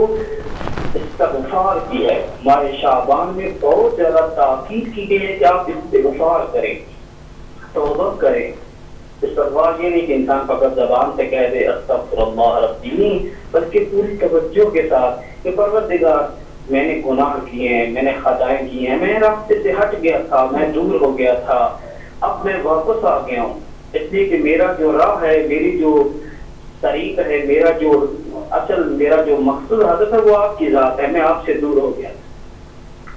استغفار کی ہے. ماہ شعبان میں بہت زیادہ تاکید کی گئی ہے کہ آپ استغفار کریں، توبہ کریں. استغفار یہ نہیں کہ انسان فقط زبان سے کہہ دے استغفر اللہ ربی، بلکہ پوری توجہ کے ساتھ کہ پروردگار میں نے گناہ کیے ہیں، میں نے خطائیں کی ہیں، میں راستے سے ہٹ گیا تھا، میں دور ہو گیا تھا، اب میں واپس آ گیا ہوں، اس لیے کہ میرا جو راہ ہے، میری جو طریق ہے، میرا جو مقصود حضرت ہے وہ آپ کی ذات ہے، میں آپ سے دور ہو گیا،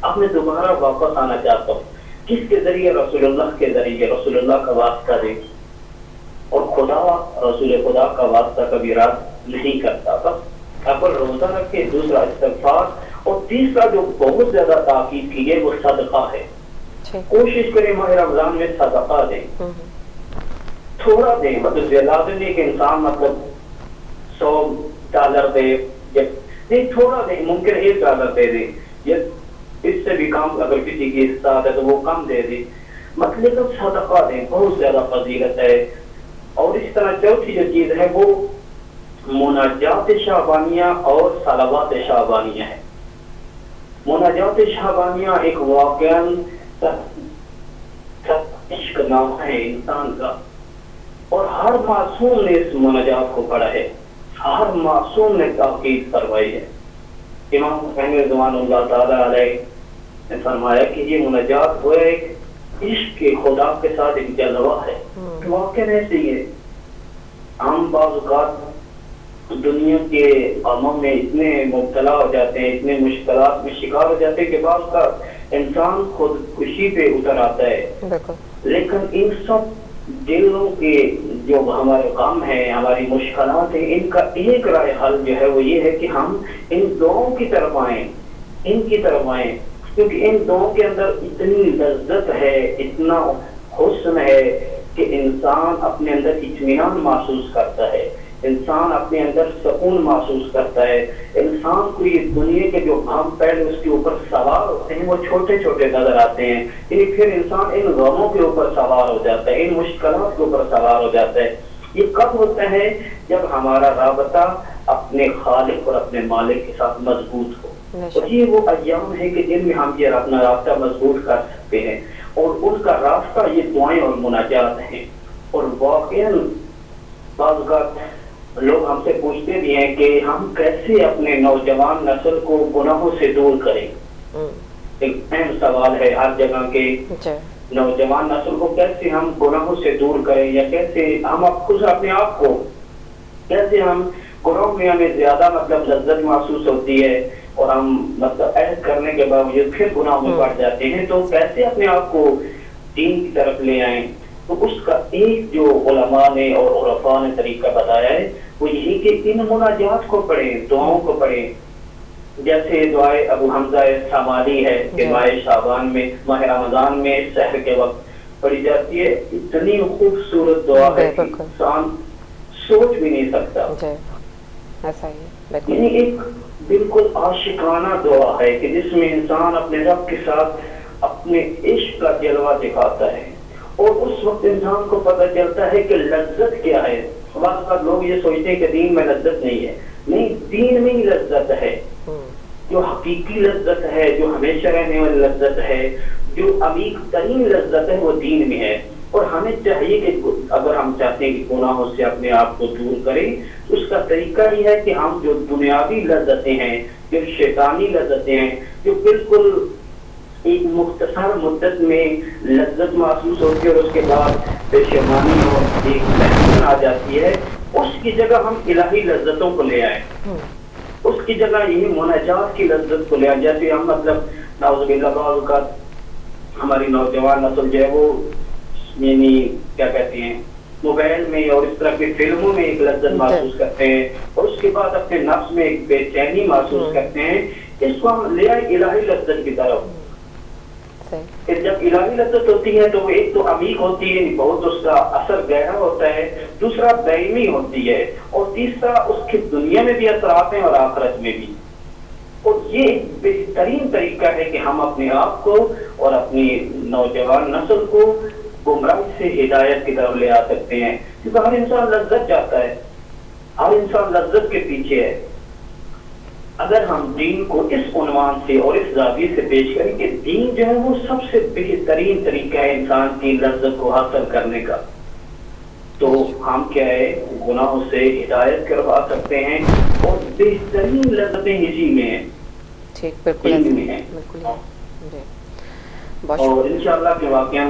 اب میں دوبارہ واپس آنا چاہتا ہوں۔ کس کے ذریعے؟ رسول اللہ کے ذریعے، رسول اللہ کا واسطہ دے، اور خدا رسول خدا کا واسطہ کبھی رد نہیں کرتا۔ بس اول روزہ رکھے، دوسرا استغفار، اور تیسرا جو بہت زیادہ تاکید کی ہے وہ صدقہ ہے۔ کوشش کریں ماہ رمضان میں صدقہ دیں، تھوڑا دیں، مطلب زیادہ نہیں کہ انسان مطلب $100 دے، نہیں تھوڑا دیں، ممکن $1 دے دیں، یا اس سے بھی کم اگر کسی کی استطاعت ہے تو وہ کم دے دیں، مطلب صدقہ دیں، بہت زیادہ فضیلت ہے۔ اور اس طرح چوتھی جو چیز ہے وہ مناجات شعبانیہ اور صلوات شعبانیہ ہے۔ مناجات شعبانیہ ایک واقعاً عشق نام ہے انسان کا، اور ہر معصوم نے اس مناجات کو پڑھا ہے، ہر معصوم نے تاکید کروائی ہے۔ امام حسین رضوان اللہ تعالیٰ علیہ نے فرمایا کہ یہ مناجات وہ ایک عشق کے خدا کے ساتھ ایک جلوہ ہے۔ واقعاً ایسے ہی ہے، ہم بعض اوقات دنیا کے غموں میں اتنے مبتلا ہو جاتے ہیں، اتنے مشکلات میں شکار ہو جاتے ہیں کہ بعض کا انسان خود خوشی پہ اتر آتا ہے، لیکن ان سب دلوں کے جو ہمارے غم ہیں، ہماری مشکلات ہیں، ان کا ایک رائے حل جو ہے وہ یہ ہے کہ ہم ان دعاؤں کی طرف آئیں، ان کی طرف آئیں، کیونکہ ان دعاؤں کے اندر اتنی لذت ہے، اتنا حسن ہے کہ انسان اپنے اندر اطمینان محسوس کرتا ہے، انسان اپنے اندر سکون محسوس کرتا ہے، انسان کو یہ دنیا کے جو غم پہلے اس کے اوپر سوار ہوتے ہیں وہ چھوٹے چھوٹے نظر آتے ہیں، یعنی پھر انسان ان غموں کے اوپر سوار ہو جاتا ہے، ان مشکلات کے اوپر سوار ہو جاتا ہے۔ یہ کب ہوتا ہے؟ جب ہمارا رابطہ اپنے خالق اور اپنے مالک کے ساتھ مضبوط ہو، اور یہ وہ ایام ہے کہ جن میں ہم یہ اپنا رابطہ مضبوط کر سکتے ہیں، اور ان کا راستہ یہ دعائیں اور مناجات ہیں۔ اور واقعاً بعض اوقات لوگ ہم سے پوچھتے بھی ہیں کہ ہم کیسے اپنے نوجوان نسل کو گناہوں سے دور کریں۔ ایک اہم سوال ہے ہر جگہ کے، نوجوان نسل کو کیسے ہم گناہوں سے دور کریں، یا کیسے ہم خود اپنے آپ کو، کیسے ہم گناہوں میں ہمیں زیادہ مطلب لذت محسوس ہوتی ہے اور ہم مطلب عہد کرنے کے باوجود پھر گناہ میں پڑ جاتے ہیں، تو کیسے اپنے آپ کو دین کی طرف لے آئیں؟ تو اس کا ایک جو علماء نے اور عرفاء نے طریقہ بتایا ہے وہ یہی کہ ان مناجات کو پڑھیں، دعاؤں کو پڑھیں، جیسے دعائے ابو حمزہ سمالی ہے کہ ماہ شعبان میں، ماہ رمضان میں سحر کے وقت پڑھی جاتی ہے، اتنی خوبصورت دعا ہے کہ انسان سوچ بھی نہیں سکتا، یعنی ایک بالکل عاشقانہ دعا ہے کہ جس میں انسان اپنے رب کے ساتھ اپنے عشق کا جلوہ دکھاتا ہے، اور اس وقت انسان کو پتہ چلتا ہے کہ لذت کیا ہے۔ بعض لوگ یہ سوچتے ہیں کہ دین میں لذت نہیں ہے، نہیں، دین میں ہی لذت ہے، جو حقیقی لذت ہے، جو ہمیشہ رہنے والی لذت ہے، جو عمیق ترین لذت ہے وہ دین میں ہے۔ اور ہمیں چاہیے کہ اگر ہم چاہتے ہیں کہ گناہوں سے اپنے آپ کو دور کریں، اس کا طریقہ یہ ہے کہ ہم جو دنیاوی لذتیں ہیں، جو شیطانی لذتیں ہیں، جو بالکل ایک مختصر مدت میں لذت محسوس ہوتی ہے اور اس کے بعد پشیمانی اور ایک بہتر آ جاتی ہے، اس کی جگہ ہم الہی لذتوں کو لے آئیں، اس کی جگہ یہی مناجات کی لذت کو لے آئیں۔ جیسے ہم مطلب نعوذ باللہ بعض اوقات ہماری نوجوان نسل جو ہے وہ یعنی کیا کہتے ہیں موبائل میں اور اس طرح کی فلموں میں ایک لذت محسوس کرتے ہیں، اور اس کے بعد اپنے نفس میں ایک بے چینی محسوس کرتے ہیں، اس کو ہم لے آئے الہی لذت کی طرف۔ پھر جب الہی لذت ہوتی ہے تو وہ ایک تو عمیق ہوتی ہے، بہت اس کا اثر گہرا ہوتا ہے، دوسرا دائمی ہوتی ہے، اور تیسرا اس کی دنیا میں بھی اثرات ہیں اور آخرت میں بھی۔ اور یہ ایک بہترین طریقہ ہے کہ ہم اپنے آپ کو اور اپنی نوجوان نسل کو گمراہی سے ہدایت کی طرف لے آ سکتے ہیں، کیونکہ ہر انسان لذت چاہتا ہے، ہر انسان لذت کے پیچھے ہے۔ اگر ہم دین کو اس عنوان سے اور اس زاویے سے پیش کریں کہ دین جو ہے وہ سب سے بہترین طریقہ ہے انسان کی لذت کو حاصل کرنے کا، تو ہم کیا ہے گناہوں سے ہدایت کروا سکتے ہیں، اور بہترین لذتیں اسی میں ہیں۔ ٹھیک، بالکل ہند میں ہے. بالکل جی بہت اور انشاءاللہ کے واقعہ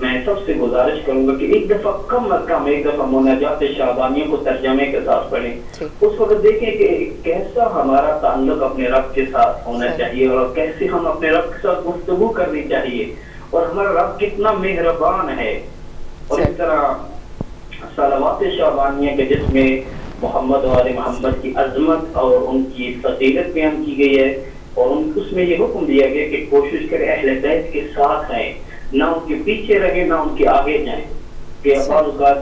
میں سب سے گزارش کروں گا کہ ایک دفعہ کم از کم ایک دفعہ مناجات شعبانیہ کو ترجمے کے ساتھ پڑھیں. اس وقت دیکھیں کہ کیسا ہمارا تعلق اپنے رب کے ساتھ ہونا چاہیے اور کیسے ہم اپنے رب کے ساتھ گفتگو کرنی چاہیے اور ہمارا رب کتنا مہربان ہے. اور اس طرح صلوات شعبانیہ کے جس میں محمد و آل محمد کی عظمت اور ان کی فضیلت بیان کی گئی ہے اور اس میں یہ حکم دیا گیا کہ کوشش کریں اہل بیت کے ساتھ رہیں، نہ ان کے پیچھے رہیں نہ ان کے آگے جائیں. کہ بعض اوقات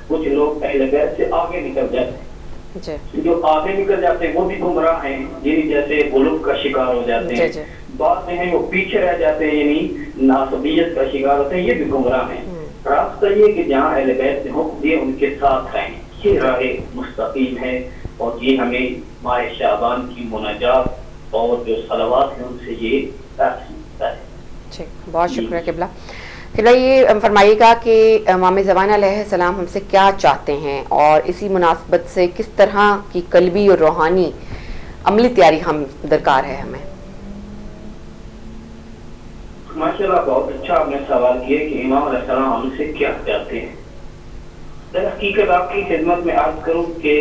کچھ لوگ اہل بیت سے آگے نکل جاتے ہیں، جو آگے نکل جاتے ہیں وہ بھی گمراہ ہیں، یعنی جیسے غلو کا شکار ہو جاتے ہیں. بعد میں ہیں وہ پیچھے رہ جاتے ہیں، یعنی ناسبیت کا شکار ہوتے ہیں، یہ بھی گمراہ ہیں. راستہ یہ کہ جہاں اہل بیت نے حکم دیے ان کے ساتھ رہیں، یہ راہ مستقیم ہے. اور یہ ہمیں ماہ شعبان کی مناجات اور جو صلوات ہیں ان سے یہ تحصیل ہے. ٹھیک، بہت شکریہ قبلہ. قبلہ یہ فرمائیے گا کہ امام زمان علیہ السلام ہم سے کیا چاہتے ہیں اور اسی مناسبت سے کس طرح کی قلبی اور روحانی عملی تیاری ہم درکار ہے ہمیں. ماشاءاللہ بہت اچھا آپ نے سوال کیا کہ امام علیہ السلام ہم سے کیا چاہتے ہیں. در حقیقت آپ کی خدمت میں عرض کروں کہ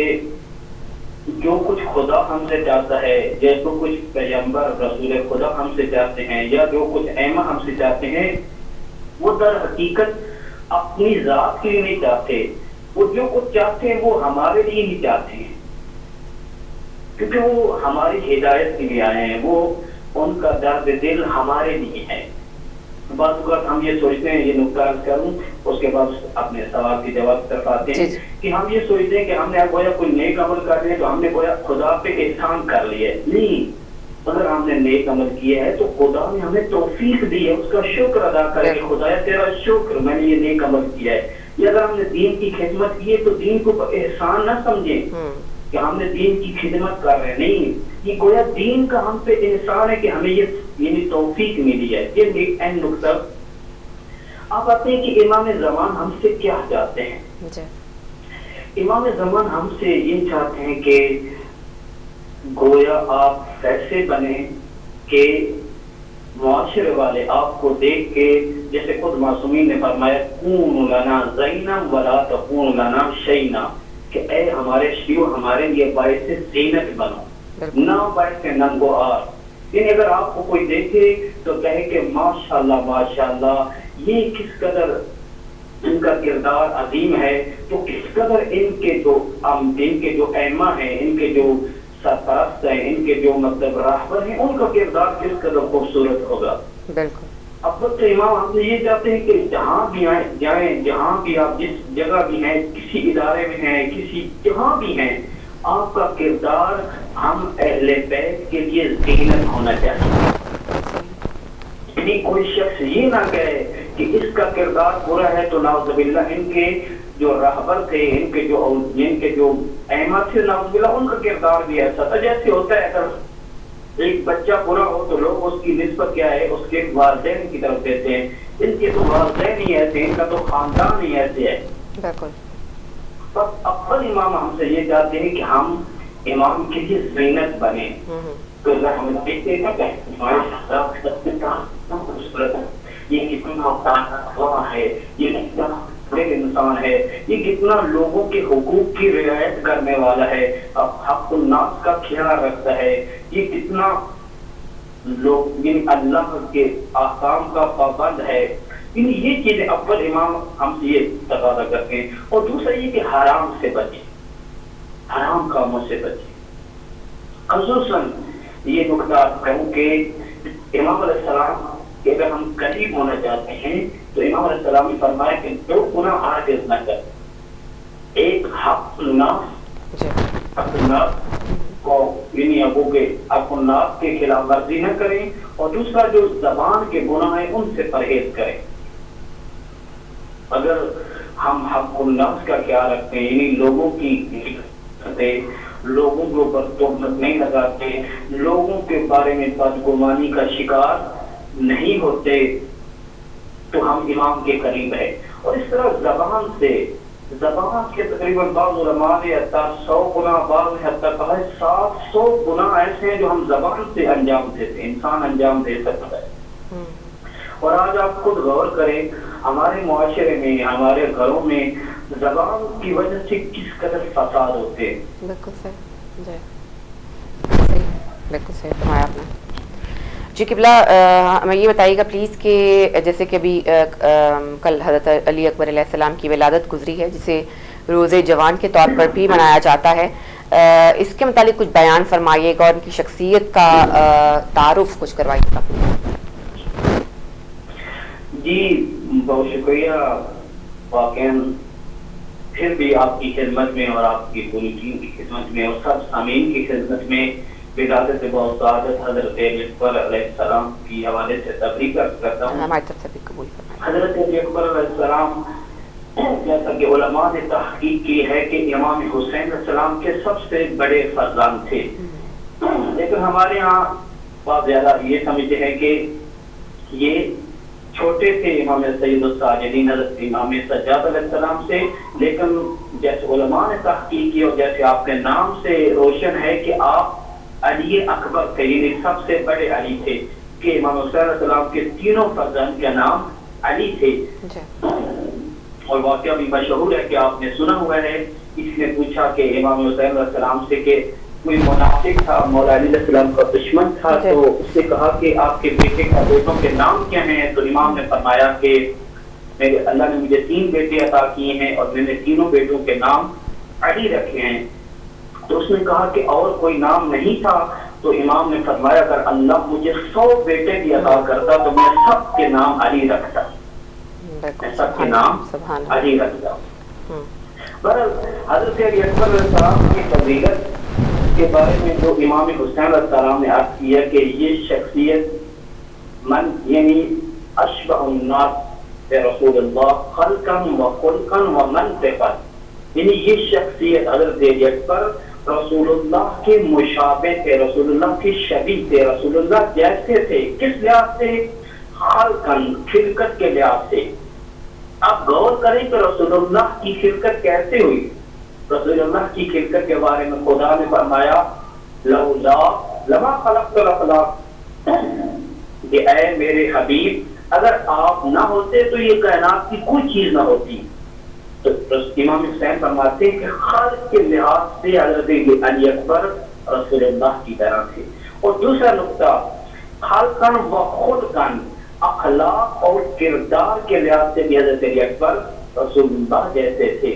جو کچھ خدا ہم سے چاہتا ہے، جو کچھ پیغمبر رسول خدا ہم سے چاہتے ہیں یا جو کچھ ائمہ ہم سے چاہتے ہیں وہ در حقیقت اپنی ذات کے لیے نہیں چاہتے. وہ جو کچھ چاہتے ہیں وہ ہمارے لیے نہیں چاہتے ہیں، کیونکہ وہ ہماری ہدایت کے لیے آئے ہیں، وہ ان کا درد دل ہمارے لیے ہے. بعض اوقات ہم یہ سوچتے ہیں، یہ نقطہ عرض کروں اس کے بعد اپنے سوال کے جواب طرف آتے ہیں کہ ہم یہ سوچتے ہیں کہ ہم نے گویا کوئی نیک عمل کر رہے ہیں تو ہم نے گویا خدا پہ احسان کر لیا ہے. نہیں، اگر ہم نے نیک عمل کیا ہے تو خدا نے ہمیں توفیق دی ہے، اس کا شکر ادا کریں کہ خدایا تیرا شکر میں نے یہ نیک عمل کیا ہے. یا اگر ہم نے دین کی خدمت کی ہے تو دین کو احسان نہ سمجھیں کہ ہم نے دین کی خدمت کر رہے ہیں. نہیں، یہ گویا دین کا ہم پہ احسان ہے کہ ہمیں یہ یعنی توفیق ملی ہے. یہ اہم نقطہ. آپ آتے ہیں کہ امام زمان ہم سے کیا چاہتے ہیں. امام زمان ہم سے یہ چاہتے ہیں کہ گویا آپ ایسے بنے کہ معاشرے والے آپ کو دیکھ کے، جیسے خود معصومین نے فرمایا کون لنا زینا ولا تکون لنا شینا، کہ اے ہمارے شیو ہمارے لیے باعث زینت بنو نہ باعث ننگو آر. یعنی اگر آپ کو کوئی دیکھے تو کہے کہ ماشاءاللہ ماشاءاللہ یہ کس قدر ان کا کردار عظیم ہے، تو کس قدر ان کے جو ائمہ ہیں، ان کے جو سرپرست ہیں، ان کے جو مطلب راہبر ہیں، ان کا کردار کس قدر خوبصورت ہوگا. بالکل. اب تو امام ہم سے یہ چاہتے ہیں کہ جہاں بھی جائیں، جہاں بھی آپ جس جگہ بھی ہیں، کسی ادارے میں ہیں، کسی جہاں بھی ہیں، آپ کا کردار ہم اہل بیت کے لیے زینت ہونا چاہیے. یعنی کوئی شخص یہ نہ کہے کہ اس کا کردار برا ہے تو نعوذ باللہ ان کے جو رہبر تھے، ان کے جو ائمہ تھے، نعوذ باللہ ان کا کردار بھی ایسا تھا. جیسے ہوتا ہے اگر ایک بچہ برا ہو تو لوگ اس کی نسبت کیا ہے، اس کے والدین کی طرف دیتے ہیں. ان کے تو والدین ہی ایسے، ان کا تو خاندان ہی ایسے ہے. بالکل. اول امام ہم سے یہ چاہتے ہیں کہ ہم امام کے لیے زینت بنے. تو اگر ہم دیکھتے ہیں کہ یہ کتنا ہے، یہ کتنا بڑے انسان ہے، یہ کتنا لوگوں کے حقوق کی رعایت کرنے والا ہے، حق الناس کا خیال رکھتا ہے، یہ کتنا لوگ اللہ کے احکام کا پابند ہے. یہ چیزیں اول امام ہم سے یہ تقاضا کرتے ہیں. اور دوسرا یہ کہ حرام سے بچے، حرام کاموں سے بچے. خصوصاً یہ نقطہ کہوں کہ امام علیہ السلام کہ اگر ہم قریب ہونا چاہتے ہیں تو امام علیہ السلام نے فرمایا کہ دو گناہ ہرگز نہ کریں. ایک حق الناس کو یعنی حق الناس کے خلاف ورزی نہ کریں، اور دوسرا جو زبان کے گناہ ہیں ان سے پرہیز کریں. اگر ہم حق الناس کا خیال رکھتے ہیں، یعنی لوگوں کی لوگوں کے اوپر تہمت نہیں لگاتے، لوگوں کے بارے میں بدگمانی کا شکار نہیں ہوتے، تو ہم امام کے قریب ہیں. اور اس طرح زبان سے زبان کے تقریباً بعض علماء نے حتیٰ 100 گناہ، بعض نے حتیٰ کہا ہے 700 گناہ ایسے ہیں جو ہم زبان سے انجام دیتے ہیں، انسان انجام دے سکتا ہے۔ اور آج آپ خود غور کریں ہمارے معاشرے میں، ہمارے گھروں میں زبان کی وجہ سے کس قدر فساد ہوتے ہیں۔ بالکل صحیح، جی صحیح، بالکل صحیح فرمایا آپ نے۔ جی قبلہ ہمیں یہ بتائیے گا پلیز کہ جیسے کہ ابھی کل حضرت علی اکبر علیہ السلام کی ولادت گزری ہے، جسے روزے جوان کے طور پر بھی منایا جاتا ہے، اس کے متعلق کچھ بیان فرمائیے گا اور ان کی شخصیت کا تعارف کچھ کروائیے گا۔ جی بہت شکریہ، واقعاً پھر بھی آپ کی خدمت میں اور آپ کی پوری ٹیم کی خدمت میں اور سب سامعین کی خدمت میں ولادت باوسعادت حضرت علی اکبر علیہ السلام کی حوالے سے تبریک کرتا ہوں۔ ہماری طرف سے بھی قبول فرمائیں۔ حضرت علی اکبر علیہ السلام جیسا کہ علماء نے تحقیق کی ہے کہ امام حسین علیہ السلام کے سب سے بڑے فرزند تھے، لیکن ہمارے ہاں بہت زیادہ یہ سمجھتے ہیں کہ یہ چھوٹے تھے امام سید الساجدین حضرت امام سجاد علیہ السلام سے، لیکن جیسے علماء نے تحقیق کی اور جیسے آپ کے نام سے روشن ہے کہ آپ علی اکبر تھے، یعنی سب سے بڑے علی تھے، کہ امام حسین علیہ السلام کے تینوں فرزند کے نام علی تھے۔ اور واقعہ بھی مشہور ہے کہ آپ نے سنا ہوا ہے، اس نے پوچھا کہ امام حسین علیہ السلام سے کہ کوئی منافق تھا، مولا علی علیہ السلام کا دشمن تھا، تو اس نے کہا کہ آپ کے بیٹوں کے نام کیا ہیں؟ تو امام نے فرمایا کہ اللہ نے مجھے 3 بیٹے عطا کیے ہیں اور میں نے تینوں بیٹوں کے نام علی رکھے ہیں۔ تو اس نے کہا کہ اور کوئی نام نہیں تھا؟ تو امام نے فرمایا اگر اللہ مجھے 100 بیٹے بھی عطا کرتا تو میں سب کے نام علی رکھتا، سب کے نام علی رکھتا۔ حضرت علی اکبر علیہ السلام کی فضیلت کے بارے میں جو امام حسین علیہ السلام نے عرض کیا کہ یہ شخصیت من یعنی اشبہ الناس رسول اللہ خلقا و خلقا و منطقا، یعنی یہ شخصیت حضرت علی اکبر رسول اللہ کے مشابہ تھے، رسول اللہ کے شبیہ تھے، رسول اللہ جیسے تھے۔ کس لحاظ سے؟ خلقا، خلقت کے لحاظ سے۔ آپ غور کریں کہ رسول اللہ کی خلقت کیسے ہوئی۔ رسول اللہ کی خلقت کے بارے میں خدا نے فرمایا لولا لما خلقت الافلاق، کہ اے میرے حبیب اگر آپ نہ ہوتے تو یہ کائنات کی کوئی چیز نہ ہوتی۔ تو امام حسین فرماتے ہیں کہ خالق کے لحاظ سے حضرت علی اکبر رسول اللہ کی طرح تھے۔ اور دوسرا نقطہ خلقاً و خلقاً، اخلاق اور کردار کے لحاظ سے بھی حضرت علی اکبر رسول اللہ جیسے تھے۔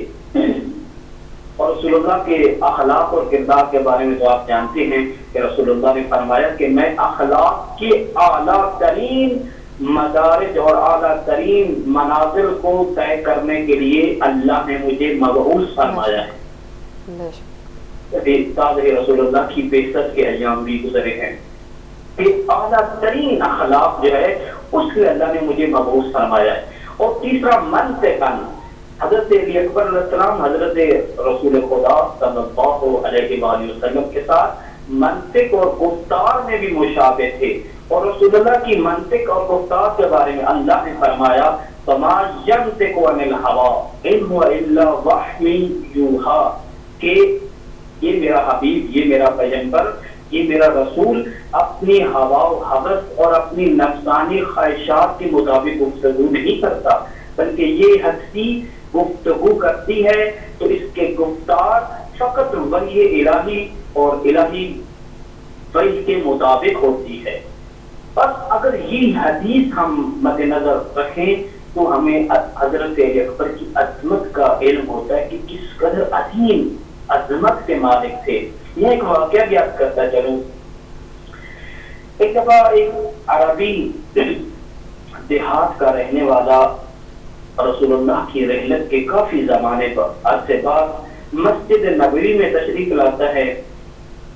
اور رسول اللہ کے اخلاق اور کردار کے بارے میں تو آپ جانتے ہیں کہ رسول اللہ نے فرمایا کہ میں اخلاق کے اعلیٰ ترین مدارج اور اعلیٰ ترین منازل کو طے کرنے کے لیے اللہ نے مجھے مبعوث فرمایا ہے۔ تاج رسول اللہ کی بعثت کے ایام بھی گزرے ہیں کہ اعلیٰ ترین اخلاق جو ہے اس لیے اللہ نے مجھے مبعوث فرمایا ہے۔ اور تیسرا منطقاً، حضرت علی اکبر علیہ السلام حضرت رسول خدا صلی اللہ علیہ وآلہ وسلم کے ساتھ منطق اور گفتار میں بھی مشابہ تھے۔ اور رسول اللہ کی منطق اور گفتار کے بارے میں اللہ نے فرمایا فَمَا يَنْطِقُ عَنِ الْهَوَىٰ إِنْ هُوَ إِلَّا وَحْيٌ يُوحَىٰ، کہ یہ میرا حبیب، یہ میرا پیغمبر، یہ میرا رسول اپنی ہوا و حوث اور اپنی نفسانی خواہشات کے مطابق گفتگو نہیں کرتا، بلکہ یہ ہستی گفتگو کرتی ہے تو اس کے گفتار فقط وحی الہی اور الہی وحی کے مطابق ہوتی ہے۔ بس اگر یہ حدیث ہم مد نظر رکھیں تو ہمیں حضرت علی اکبر کی عظمت کا علم ہوتا ہے کہ کس قدر عظیم عظمت کے مالک تھے۔ یہ ایک واقعہ بھی یاد کرتا چلوں۔ ایک دفعہ ایک عربی دیہات کا رہنے والا رسول اللہ کی رحلت کے کافی زمانے پر عرصے بعد مسجد نبوی میں تشریف لاتا ہے،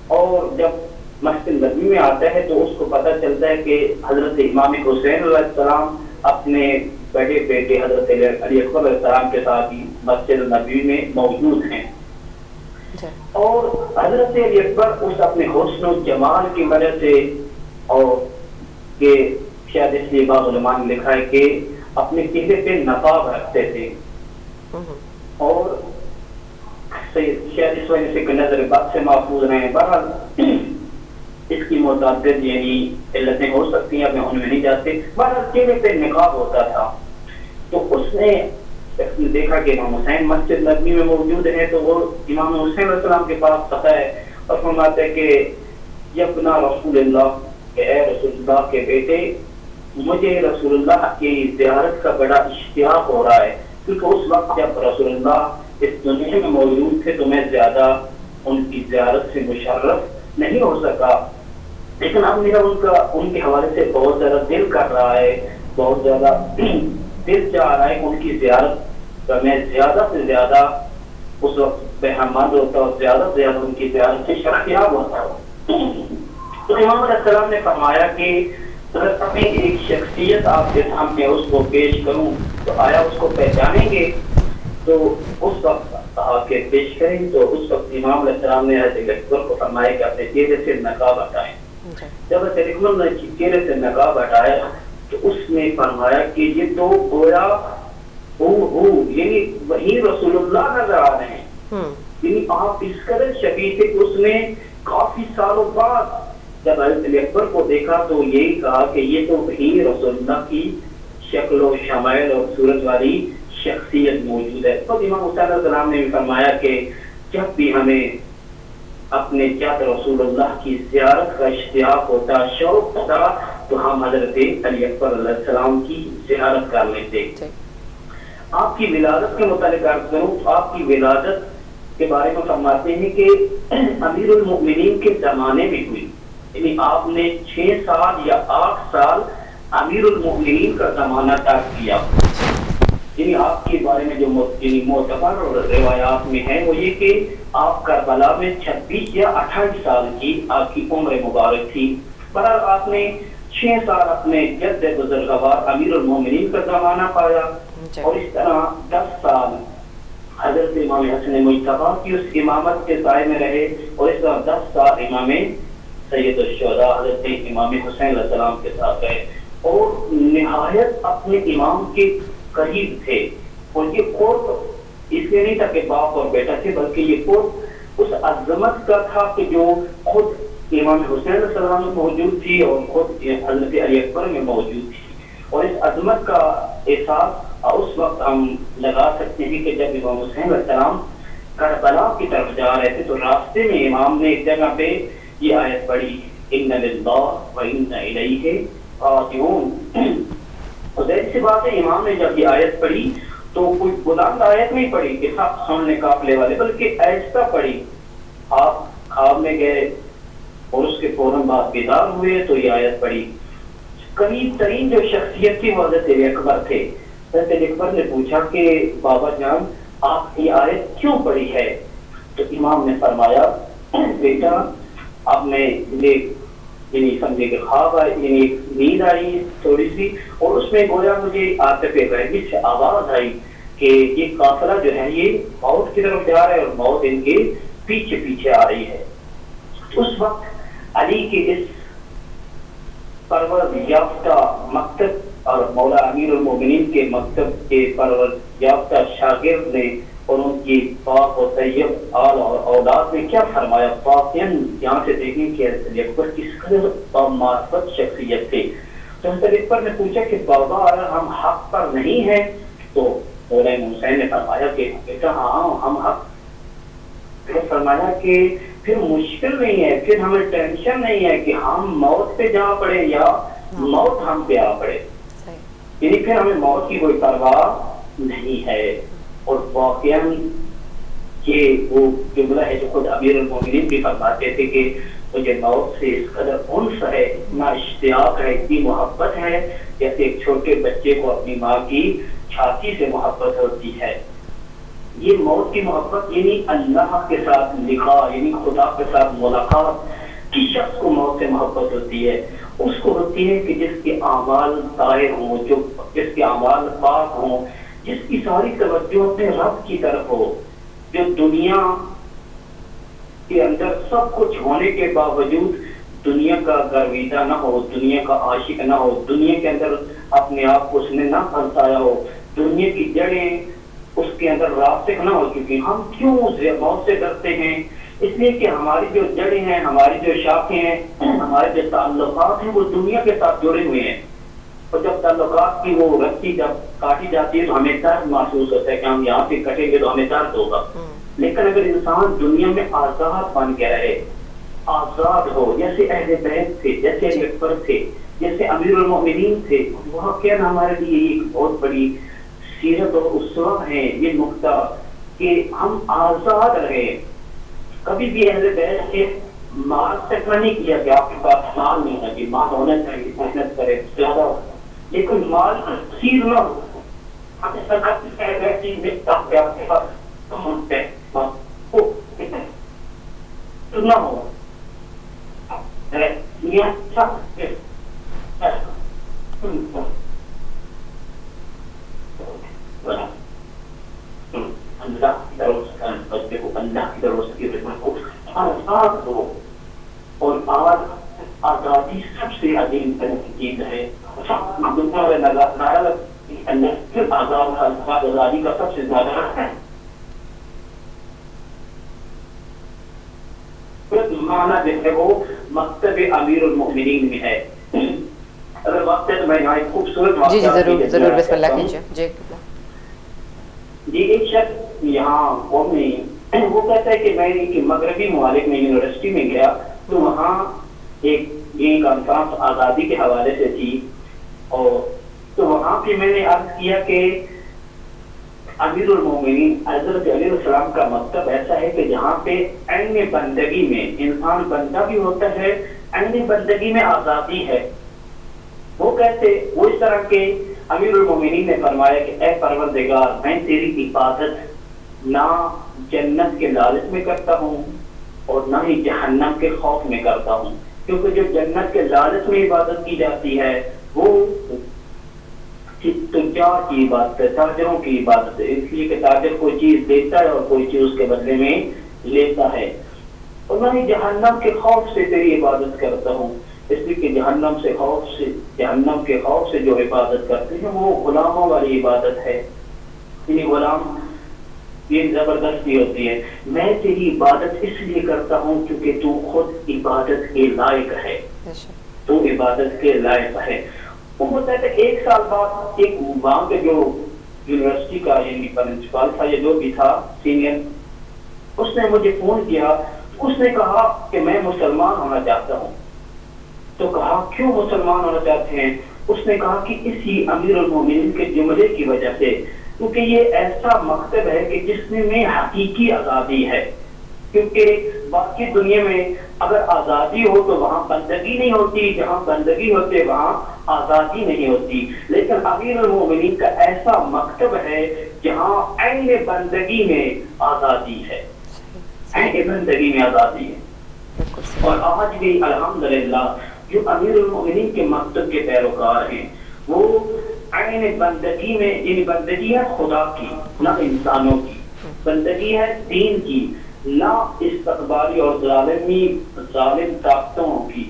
اور جب مسجد نبوی میں آتا ہے تو اس کو پتہ چلتا ہے کہ حضرت امام حسین علیہ السلام اپنے بڑے بیٹے حضرت علی اکبر علیہ السلام کے ساتھ ہی مسجد نبوی میں موجود ہیں۔ اور حضرت علی اکبر اس اپنے حسن و جمال کی وجہ سے، اور کہ شاید اس لیے بعض علماء نے لکھا ہے کہ اپنے چہرے پہ نقاب رکھتے تھے، اور شاید اس وجہ سے کہ نظر بد سے محفوظ رہے. بہرحال اس کی متعدد یعنی علتیں ہو سکتی ہیں, اب میں ان میں نہیں جاتے. بہرحال چہرے پہ نقاب ہوتا تھا, تو اس نے دیکھا کہ امام حسین مسجد نبوی میں موجود ہے, تو وہ امام حسین علیہ السلام کے پاس پتہ ہے اور فرماتے ہیں کہ یبنا رسول اللہ, کہ اے رسول اللہ کے بیٹے, مجھے رسول اللہ کی زیارت کا بڑا اشتیاق ہو رہا ہے, کیونکہ اس وقت جب رسول اللہ اس دنیا میں موجود تھے تو میں زیادہ ان کی زیارت سے مشرف نہیں ہو سکا, لیکن اب میرا ان کے حوالے سے بہت زیادہ دل کر رہا ہے, بہت زیادہ دل چاہ رہا ہے کہ ان کی زیارت کا میں زیادہ سے زیادہ اس وقت بہمند ہوتا اور زیادہ سے زیادہ ان کی زیارت سے شرفیاب ہوتا ہوں. تو امام علیہ السلام نے فرمایا کہ اگر اپنی ایک شخصیت آپ کے سامنے اس کو پیش کروں تو آیا اس کو پہچانیں گے؟ تو اس وقت آ کے پیش کریں. تو اس وقت امام علیہ السلام نے حضرت اکبر کو فرمایا کہ اپنے چہرے سے نقاب ہٹائیں. جب حضرت اکبر نے چہرے سے نقاب ہٹایا تو اس نے فرمایا کہ یہ تو گویا یعنی وہی رسول اللہ نظر آ رہے ہیں. یعنی آپ اس قدر شبیہ تھے کہ اس نے کافی سالوں بعد جب حضرت اکبر کو دیکھا تو یہی کہا کہ یہ تو وہی رسول اللہ کی شکل و شمائل اور صورت والی شخصیت موجود ہے. تو امام حسین علیہ السلام نے بھی فرمایا کہ جب بھی ہمیں اپنے جد رسول اللہ کی زیارت کا اشتیاق ہوتا, شوق ہوتا, تو ہم حضرت علی اکبر علیہ السلام کی زیارت کر لیتے. آپ کی ولادت کے متعلق عرض کروں تو آپ کی ولادت کے بارے میں فرماتے ہیں کہ امیر المؤمنین کے زمانے میں ہوئی. یعنی آپ نے 6 سال یا 8 سال امیر المؤمنین کا زمانہ طے کیا. یعنی آپ کے بارے میں جو معتبر روایات میں ہے وہ یہ کہ آپ کربلا میں 26 یا 28 سال کی آپ کی عمر مبارک تھی. بہرحال آپ نے 6 سال اپنے جد بزرگوار امیر المؤمنین کا زمانہ پایا, اور اس طرح 10 سال حضرت امام حسن مجتبیٰ کی اس امامت کے سائے میں رہے, اور اس طرح 10 سال امام سید الشہداء حضرت امام حسین علیہ السلام کے ساتھ رہے, اور نہایت اپنے امام کے قریب تھے. اور یہ قرب اس لیے نہیں تھا کہ باپ اور بیٹا تھے, بلکہ یہ قرب اس عظمت کا تھا کہ جو خود امام حسین علیہ السلام میں موجود تھی اور خود حضرت علی اکبر میں موجود تھی. اور اس عظمت کا احساس اس وقت ہم لگا سکتے ہیں کہ جب امام حسین علیہ السلام کربلا کی طرف جا رہے تھے تو راستے میں امام نے ایک جگہ پہ یہ آیت پڑھی, ان للہ و انا الیہ راجعون. اور ظاہر سی بات ہے امام نے جب یہ آیت پڑھی تو کوئی بلند آیت نہیں پڑھی کہ سب سننے قافلے والے, بلکہ ایسا پڑھی. آپ خواب میں گئے اور اس کے فوراً بعد بیدار ہوئے تو یہ آیت پڑھی. قریب ترین جو شخصیت تھی وہ حضرت اکبر تھے. حضرت اکبر نے پوچھا کہ بابا جان آپ یہ آیت کیوں پڑھی ہے؟ تو امام نے فرمایا بیٹا اب میں یعنی سمجھے کہ خواب آئی, یعنی نیند آئی تھوڑی سی, اور اس میں گویا مجھے عاطف غیبی سے آواز آئی کہ یہ قافلہ جو ہے یہ موت کی طرف جا رہا ہے اور موت ان کے پیچھے پیچھے آ رہی ہے. اس وقت علی کے اس پرورد یافتہ مکتب اور مولا امیر المومنین کے مکتب کے پرورد یافتہ شاگرد نے اور ان کی پاک و طیب آل اور اولاد نے کیا فرمایا. واقعاً یہاں سے دیکھیں کہ حضرت اکبر کس قدر معرفت شخصیت تھے. تو حضرت اکبر نے پوچھا کہ بابا اگر ہم حق پر نہیں ہیں تو مولا حسین نے فرمایا کہ بیٹا ہاں ہم حق. پھر فرمایا کہ پھر مشکل نہیں ہے, پھر ہمیں ٹینشن نہیں ہے کہ ہم موت پہ جا پڑے یا موت ہم پہ آ پڑے. یعنی پھر ہمیں موت کی کوئی پرواہ نہیں ہے. اور واقعاً یہ وہ جملہ ہے جو خود امیر المومنین بھی فرماتے تھے کہ مجھے موت سے اس قدر انس ہے, اتنا اشتیاق ہے, اتنی محبت ہے جیسے ایک چھوٹے بچے کو اپنی ماں کی چھاتی سے محبت ہوتی ہے. یہ موت کی محبت یعنی اللہ کے ساتھ لقاء, یعنی خدا کے ساتھ ملاقات کی شخص کو موت سے محبت ہوتی ہے. اس کو ہوتی ہے کہ جس کے اعمال طاہر ہوں, جو جس کے اعمال پاک ہوں, جس کی ساری توجہ اپنے رب کی طرف ہو, جو دنیا کے اندر سب کچھ ہونے کے باوجود دنیا کا گرویدہ نہ ہو, دنیا کا عاشق نہ ہو, دنیا کے اندر اپنے آپ کو اس نے نہ پھنسایا ہو, دنیا کی جڑیں اس کے اندر راسخ نہ ہو چکی. ہم کیوں موت سے ڈرتے ہیں؟ اس لیے کہ ہماری جو جڑیں ہیں، ہماری جو شاخیں ہیں، ہمارے جو تعلقات ہیں وہ دنیا کے ساتھ جڑے ہوئے ہیں. اور جب تعلقات کی وہ رسی جب کاٹی جاتی ہے تو ہمیں درد محسوس ہوتا ہے کہ ہم یہاں سے کٹیں گے تو ہمیں درد ہوگا. لیکن اگر انسان دنیا میں آزاد بن کے رہے، آزاد ہو، جیسے اہل بیت تھے، جیسے اکبر تھے، جیسے امیر المؤمنین تھے، وہاں کیا ہمارے لیے ایک بہت بڑی سیرت اور اسوہ ہے یہ نقطہ کہ ہم آزاد رہے. کبھی بھی اہل بیت کے مال سے نہیں کیا کہ آپ کے پاس مال نہیں ہے کہ مال ہونا چاہیے، محنت کرے زیادہ، لیکن مال کثیر نہ ہو. نہ ہو اللہ کی طرف سے آزاد ہو. اور آزادی سب سے عظیم چیز ہے. آزادی کا سب سے زیادہ ہے معنی جو ہے وہ مکتب امیر المؤمنین میں ہے. اگر وقت ہے تو میں یہاں ایک خوبصورت جی ضرور بسم اللہ کیجیے. جی ایک شخص یہاں قوم میں وہ کہتا ہے کہ میں مغربی ممالک میں یونیورسٹی میں گیا تو وہاں ایک کانفرنس آزادی کے حوالے سے تھی، اور تو وہاں پہ میں نے عرض کیا کہ امیر المومنین حضرت علیہ السلام کا مکتب ایسا ہے کہ جہاں پہ عین بندگی میں انسان بندہ بھی ہوتا ہے، عین بندگی میں آزادی ہے. وہ کہتے وہ اس طرح کے امیر المومنین نے فرمایا کہ اے پروردگار، میں تیری عبادت نہ جنت کے لالچ میں کرتا ہوں اور نہ ہی جہنم کے خوف میں کرتا ہوں، کیونکہ جو جنت کے لالچ میں عبادت کی جاتی ہے وہ تجار کی عبادت ہے، تاجروں کی عبادت ہے. اس لیے کہ تاجر کوئی چیز دیتا ہے اور کوئی چیز اس کے بدلے میں لیتا ہے. اور نہ ہی جہنم کے خوف سے تیری عبادت کرتا ہوں، اس لیے کہ جہنم کے خوف سے جو عبادت کرتے ہیں وہ غلاموں والی عبادت ہے. یعنی غلام یہ زبردستی ہوتی ہے. میں تیری عبادت اس لیے کرتا ہوں کیونکہ تو خود عبادت کے لائق ہے، تو عبادت کے لائق ہے. وہ ہوتا ہے کہ ایک سال بعد ایک وہاں کے جو یونیورسٹی کا یعنی پرنسپل تھا یا جو بھی تھا سینئر، اس نے مجھے فون کیا. اس نے کہا کہ میں مسلمان ہونا چاہتا ہوں. تو کہا کیوں مسلمان ہونا چاہتے ہیں؟ اس نے کہا کہ اسی امیر المومنین کے جملے کی وجہ سے، کیونکہ یہ ایسا مکتب ہے کہ جس میں حقیقی آزادی ہے. کیونکہ باقی دنیا میں اگر آزادی ہو تو وہاں بندگی نہیں ہوتی، جہاں بندگی ہوتے وہاں آزادی نہیں ہوتی. لیکن امیر المومنین کا ایسا مکتب ہے جہاں عین بندگی میں آزادی ہے، عین بندگی میں آزادی ہے. اور آج بھی الحمدللہ جو امیر المومنین کے مکتب کے پیروکار ہیں وہ عین بندگی میں، یعنی بندگی ہے خدا کی نہ انسانوں کی، بندگی ہے دین کی نہ استقبالی اور ظالم طاقتوں کی.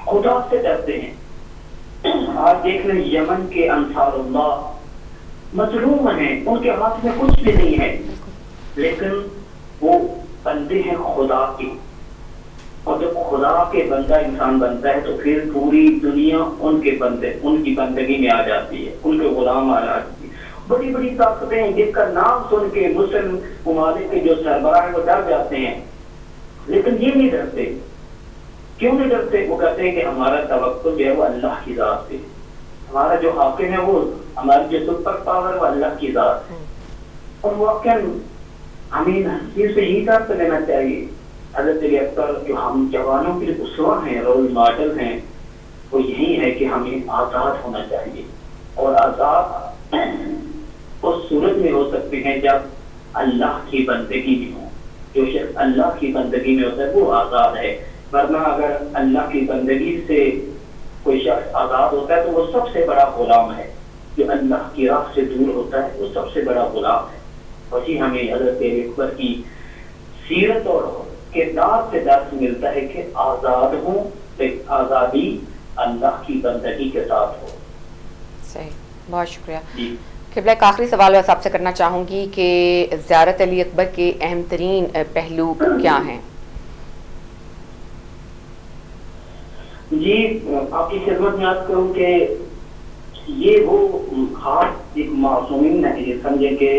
خدا سے ڈرتے ہیں. آج دیکھ لیں یمن کے انصار اللہ مظلوم ہیں، ان کے ہاتھ میں کچھ بھی نہیں ہے، لیکن وہ بندے ہیں خدا کے. اور جب خدا کے بندہ انسان بنتا ہے تو پھر پوری دنیا ان کی بندگی میں آ جاتی ہے، ان کے غلام آ جاتی ہے. بڑی بڑی طاقتیں جس کا نام سن کے مسلم ممالک کے جو سربراہ ہیں وہ ڈر جاتے ہیں، لیکن یہ نہیں ڈرتے. کیوں نہیں ڈرتے؟ وہ کہتے ہیں کہ ہمارا توکل جو ہے وہ اللہ کی ذات پہ، ہمارا جو حاکم ہے وہ ہماری جو سپر پاور وہ اللہ کی ذات ہے. اور واقعا ہمیں صرف یہی طرف لینا چاہیے. حضرت علی اکبر جو ہم جوانوں کے لیے اسوہ ہیں، رول ماڈل ہیں، وہ یہی ہے کہ ہمیں آزاد ہونا چاہیے. اور آزاد اس صورت میں ہو سکتے ہیں جب اللہ کی بندگی میں ہو. جو شخص اللہ کی بندگی میں ہوتا ہے وہ آزاد ہے. ورنہ اگر اللہ کی بندگی سے کوئی شخص آزاد ہوتا ہے تو وہ سب سے بڑا غلام ہے. جو اللہ کی راہ سے دور ہوتا ہے وہ سب سے بڑا غلام ہے. اور جی ہمیں حضرت علی اکبر کی سیرت اور کردار سے درس ملتا ہے کہ آزاد ہوں، آزادی اللہ کی بندگی کے ساتھ ہو. صحیح، بہت شکریہ. قبلہ ایک آخری سوال بس آپ سے کرنا چاہوں گی کہ زیارت علی اکبر کے اہم ترین پہلو کیا ہیں؟ جی آپ کی خدمت میں عرض کروں کہ یہ وہ خاص ایک معصومین ہے، سمجھے کہ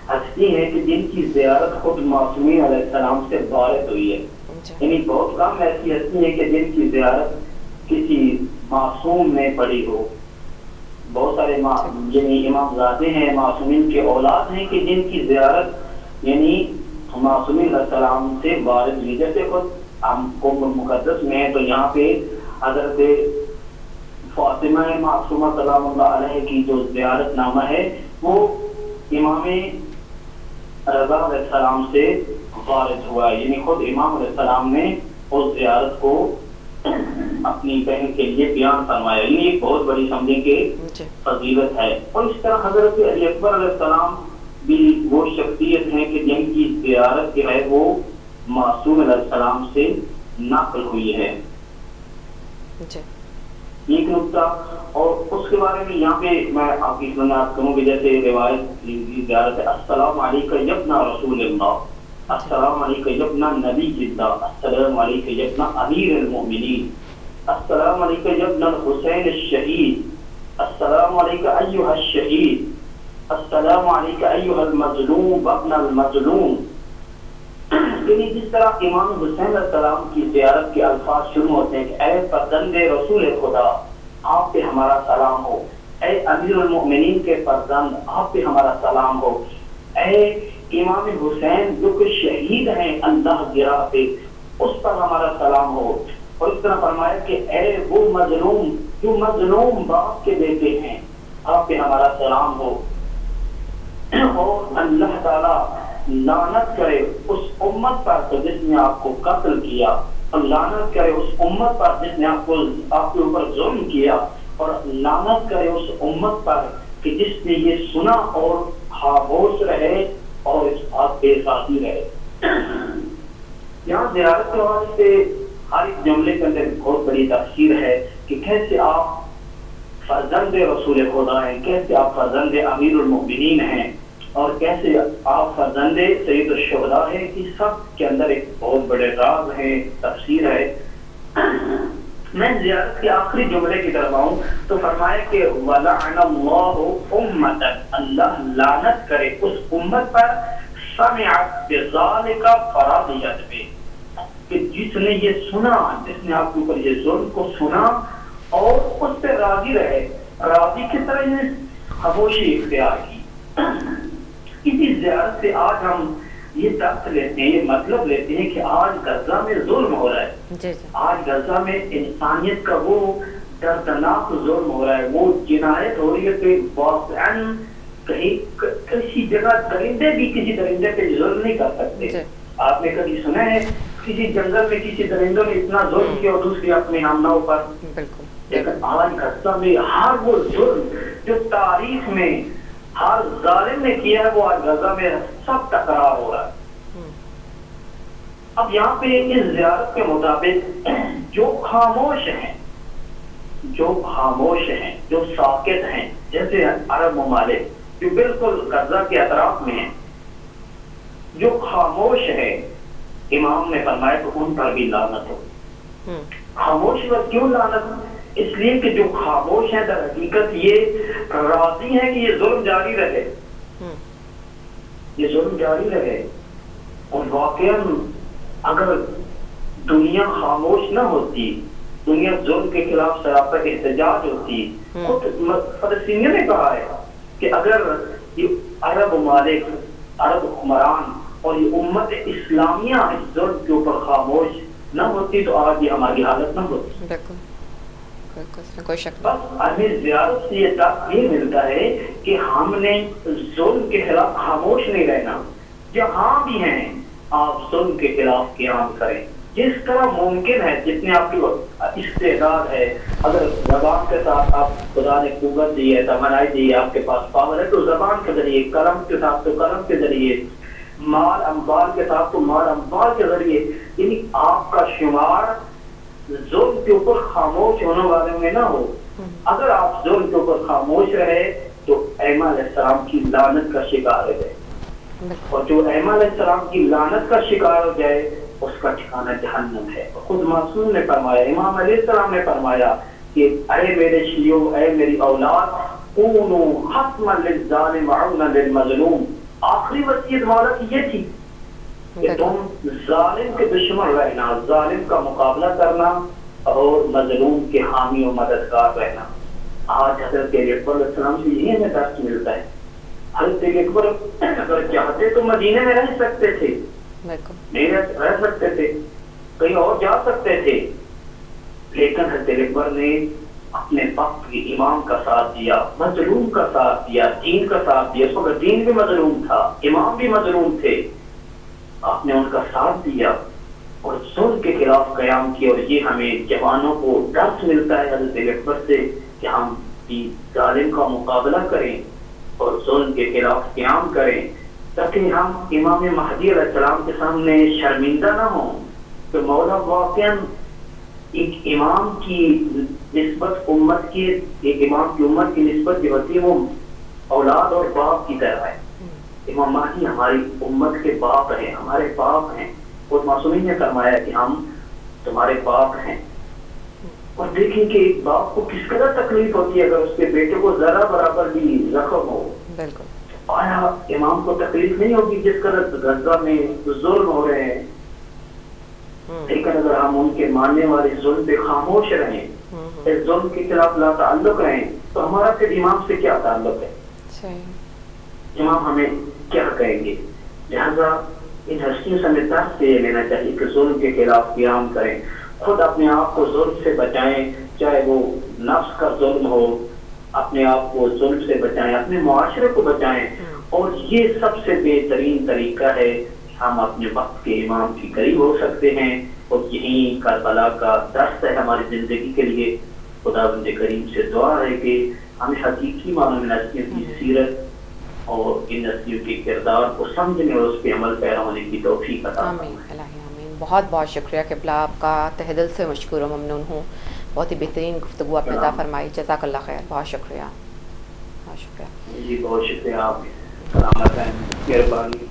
ہستی ہے کہ جن کی زیارت خود معصومین علیہ السلام سے وارد ہوئی ہے. یعنی بہت کم ایسی ہستی ہے کہ جن کی زیارت کسی معصوم نے پڑھی ہو. بہت سارے یعنی امام زادے ہیں، معصومین کے اولاد ہیں کہ جن کی زیارت یعنی معصومین علیہ السلام سے وارد ہوئی. جیسے خود ہم قوم مقدس میں ہیں تو یہاں پہ حضرت فاطمہ معصومہ سلام اللہ علیہ کی جو زیارت نامہ ہے وہ امام رضا علیہ السلام سے وارد ہوا ہے. یعنی خود امام علیہ السلام نے اس زیارت کو اپنی بہن کے لیے بیان فرمایا. یعنی ایک بہت بڑی سمجھیں کہ فضیلت ہے. اور اس طرح حضرت علی اکبر علیہ السلام بھی وہ شخصیت ہیں کہ جن کی زیارت جو ہے وہ معصوم علیہ السلام سے نقل ہوئی ہے. ایک نقطہ اور اس کے بارے میں یہاں پہ میں آپ کی سنات کروں کہ جیسے روایت زیارت ہے السلام علیکم یبنا رسول اللہ، السلام علیکم یبنا نبی جدہ، السلام علیکم یبنا امیر المؤمنین، السلام علیکم یبنا الحسین الشہید، السلام علیکم ایہا الشہید، السلام علیکم ایہا المظلوم وابن المظلوم. یعنی جس طرح امام حسین علیہ السلام کی زیارت کے الفاظ شروع ہوتے ہیں کہ اے فرزند رسول خدا آپ پہ ہمارا سلام ہو، اے امیر المؤمنین کے فرزند آپ پہ ہمارا سلام ہو، اے امام حسین جو کہ شہید ہیں اللہ کی راہ پہ اس پر ہمارا سلام ہو. اور اس طرح فرمایا کہ اے وہ مظلوم جو مظلوم باپ کے بیٹے ہیں آپ پہ ہمارا سلام ہو. اور اللہ تعالیٰ لعنت کرے اس امت پر جس نے آپ کو قتل کیا، اور لعنت کرے اس امت پر جس نے آپ کے اوپر ظلم کیا، اور لعنت کرے اس امت پر کہ جس نے یہ سنا اور خاموش رہے اور اس بات پہ ساتھی رہے. یہاں زیارت کے حوالے سے ہر ایک جملے کے اندر بہت بڑی تفسیر ہے کہ کیسے آپ فرزند رسول خدا ہیں، کیسے آپ فرزند امیر المؤمنین ہیں، اور کیسے آپ فرزند سید الشہداء ہیں. کہ سب کے اندر ایک بہت بڑے راز ہے، تفسیر ہے. میں زیارت کے آخری جملے کی طرف آؤں تو فرمایا کہ وَلَعَنَ اللَّهُ أُمَّةً، اللہ لعنت کرے اس امت پر سمعت بِذَلِكَ فَرَضِيَتْ بِهِ، کہ جس نے یہ سنا، جس نے آپ کے اوپر یہ ظلم کو سنا اور اس پہ راضی رہے. راضی کس طرح یہ خاموشی اختیار کی. اسی زیارت سے آج ہم یہ درس لیتے ہیں، یہ مطلب لیتے ہیں کہ آج غزہ میں ظلم ہو رہا ہے. آج غزہ میں انسانیت کا وہ دردناک ظلم ہو رہا ہے، وہ جنایت ہو رہی ہے کہ واقعاً کہیں کسی جگہ درندے بھی کسی درندے پہ ظلم نہیں کر سکتے. آپ نے کبھی سنا ہے کسی جنگل میں کسی درندوں نے اتنا ظلم کیا اور دوسری اپنے ہمراہوں پر؟ لیکن آج غزہ میں ہر وہ ظلم جو تاریخ میں ہر ظالم نے کیا ہے وہ آج غزہ میں سب تکرار ہو رہا ہے. اب یہاں پہ اس زیارت کے مطابق جو خاموش ہیں، جو خاموش ہیں، جو ساکت ہیں، جیسے عرب ممالک جو بالکل غزہ کے اطراف میں ہیں، جو خاموش ہے، امام نے فرمایا کہ ان پر بھی لعنت ہو. خاموش پر کیوں لعنت ہو؟ اس لیے کہ جو خاموش ہیں در حقیقت یہ راضی ہیں کہ یہ ظلم جاری رہے، یہ ظلم جاری رہے. اور واقعاً اگر دنیا خاموش نہ ہوتی، دنیا ظلم کے خلاف سراپا احتجاج ہوتی. خود فلسطینیوں نے کہا ہے کہ اگر یہ عرب ممالک، عرب حکمران اور یہ امت اسلامیہ اس ظلم کے اوپر خاموش نہ ہوتی تو آج یہ ہماری حالت نہ ہوتی. بس ہمیں زیارت سے یہ درس یہ ملتا ہے کہ ہم نے ظلم کے خلاف خاموش نہیں رہنا. جہاں بھی ہیں آپ ظلم کے خلاف قیام کریں جس طرح ممکن ہے، جتنے آپ کی استعداد ہے. اگر زبان کے ساتھ آپ خدا نے قوت دی ہے، توانائی دی ہے، آپ کے پاس پاور ہے تو زبان کے ذریعے، قلم کے ساتھ تو قلم کے ذریعے، مال اموال کے ساتھ تو مال اموال کے ذریعے. یعنی آپ کا شمار ظلم کے اوپر خاموش ہونے والے میں نہ ہو. اگر آپ ظلم کے اوپر خاموش رہے تو ایما علیہ السلام کی لعنت کا شکار ہو جائے، اور جو ایما علیہ السلام کی لعنت کا شکار ہو جائے اس کا ٹھکانہ جہنم ہے۔ خود معصوم نے فرمایا، امام علیہ السلام نے فرمایا کہ اے میرے شیعو، اے میری اولاد، کونوا حتما للظالم عونا للمظلوم۔ آخری وصیت مولا کی یہ تھی کہ تم ظالم کے دشمن رہنا، ظالم کا مقابلہ کرنا اور مظلوم کے حامی و مددگار رہنا۔ آج حضرت علی اکبر علیہ السلام سے یہی ہمیں درس ملتا ہے۔ حضرت علی اکبر اگر چاہتے تو مدینے میں رہ سکتے تھے، نہیں رہ سکتے تھے، کہیں اور جا سکتے تھے، لیکن حضرت علی اکبر نے اپنے وقت کے امام کا ساتھ دیا، مظلوم کا ساتھ دیا، دین کا ساتھ دیا۔ اس وقت دین بھی مظلوم تھا، امام بھی مظلوم تھے، آپ نے ان کا ساتھ دیا اور ظلم کے خلاف قیام کیا۔ اور یہ ہمیں جوانوں کو درس ملتا ہے حضرت علی اکبر سے کہ ہم بھی ظالم کا مقابلہ کریں اور ظلم کے خلاف قیام کریں، تاکہ ہم امام مہدی علیہ السلام کے سامنے شرمندہ نہ ہوں کہ مولا واقعاً ایک امام کی نسبت امت کی، ایک امام کی امت کی نسبت جو ہوتی ہے وہ اولاد اور باپ کی طرح ہے۔ امام مہدی ہماری امت کے باپ ہیں، ہمارے باپ ہیں، اور معصومین نے فرمایا کہ ہم تمہارے باپ ہیں۔ اور دیکھیں کہ ایک باپ کو کس قدر تکلیف ہوتی ہے اگر اس کے بیٹے کو ذرا برابر بھی زخم ہو۔ بالکل، آیا امام کو تکلیف نہیں ہوگی جس قدر غزہ میں ظلم ہو رہے ہیں؟ لیکن اگر ہم ان کے ماننے والے ظلم پہ خاموش رہیں، اس ظلم کے خلاف لا تعلق رہیں، تو ہمارا پھر امام سے کیا تعلق ہے؟ امام ہمیں کیا کہیں گے؟ لہذا ان ہستیوں سے ہمیں درس سے لینا چاہیے کہ ظلم کے خلاف قیام کریں، خود اپنے آپ کو ظلم سے بچائیں، چاہے وہ نفس کا ظلم ہو، اپنے آپ کو ظلم سے بچائیں، اپنے معاشرے کو بچائیں۔ اور یہ سب سے بہترین طریقہ ہے کہ ہم اپنے وقت کے امام کے قریب ہو سکتے ہیں، اور یہی کربلا کا درس ہے ہماری زندگی کے لیے۔ خداوند کریم سے دعا ہے کہ ہمیں حقیقی معنوں میں ہستیوں کی سیرت اور ان ہستیوں کے کردار کو سمجھنے اور اس پہ عمل پیرا ہونے کی توفیق عطا فرمائے۔ بہت بہت شکریہ قبلہ، آپ کا تہ دل سے مشکور و ممنون ہوں، بہت ہی بہترین گفتگو آپ نے عطا فرمائی، جزاک اللہ خیر، بہت شکریہ، بہت شکریہ جی، بہت شکریہ آپ سلامت ہیں، مہربانی۔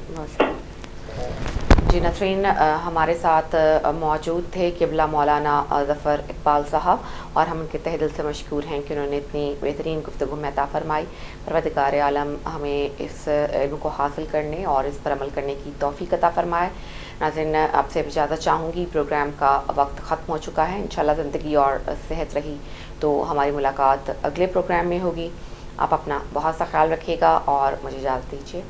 جی ناظرین، ہمارے ساتھ موجود تھے قبلہ مولانا ظفر اقبال صاحب، اور ہم ان کے تہ دل سے مشکور ہیں کہ انہوں نے اتنی بہترین گفتگو میں عطا فرمائی۔ پروردگار عالم ہمیں اس علم کو حاصل کرنے اور اس پر عمل کرنے کی توفیق عطا فرمائے۔ ناظرین، آپ سے اجازت چاہوں گی، پروگرام کا وقت ختم ہو چکا ہے۔ انشاءاللہ زندگی اور صحت رہی تو ہماری ملاقات اگلے پروگرام میں ہوگی۔ آپ اپنا بہت سا خیال رکھیے گا اور مجھے اجازت دیجیے۔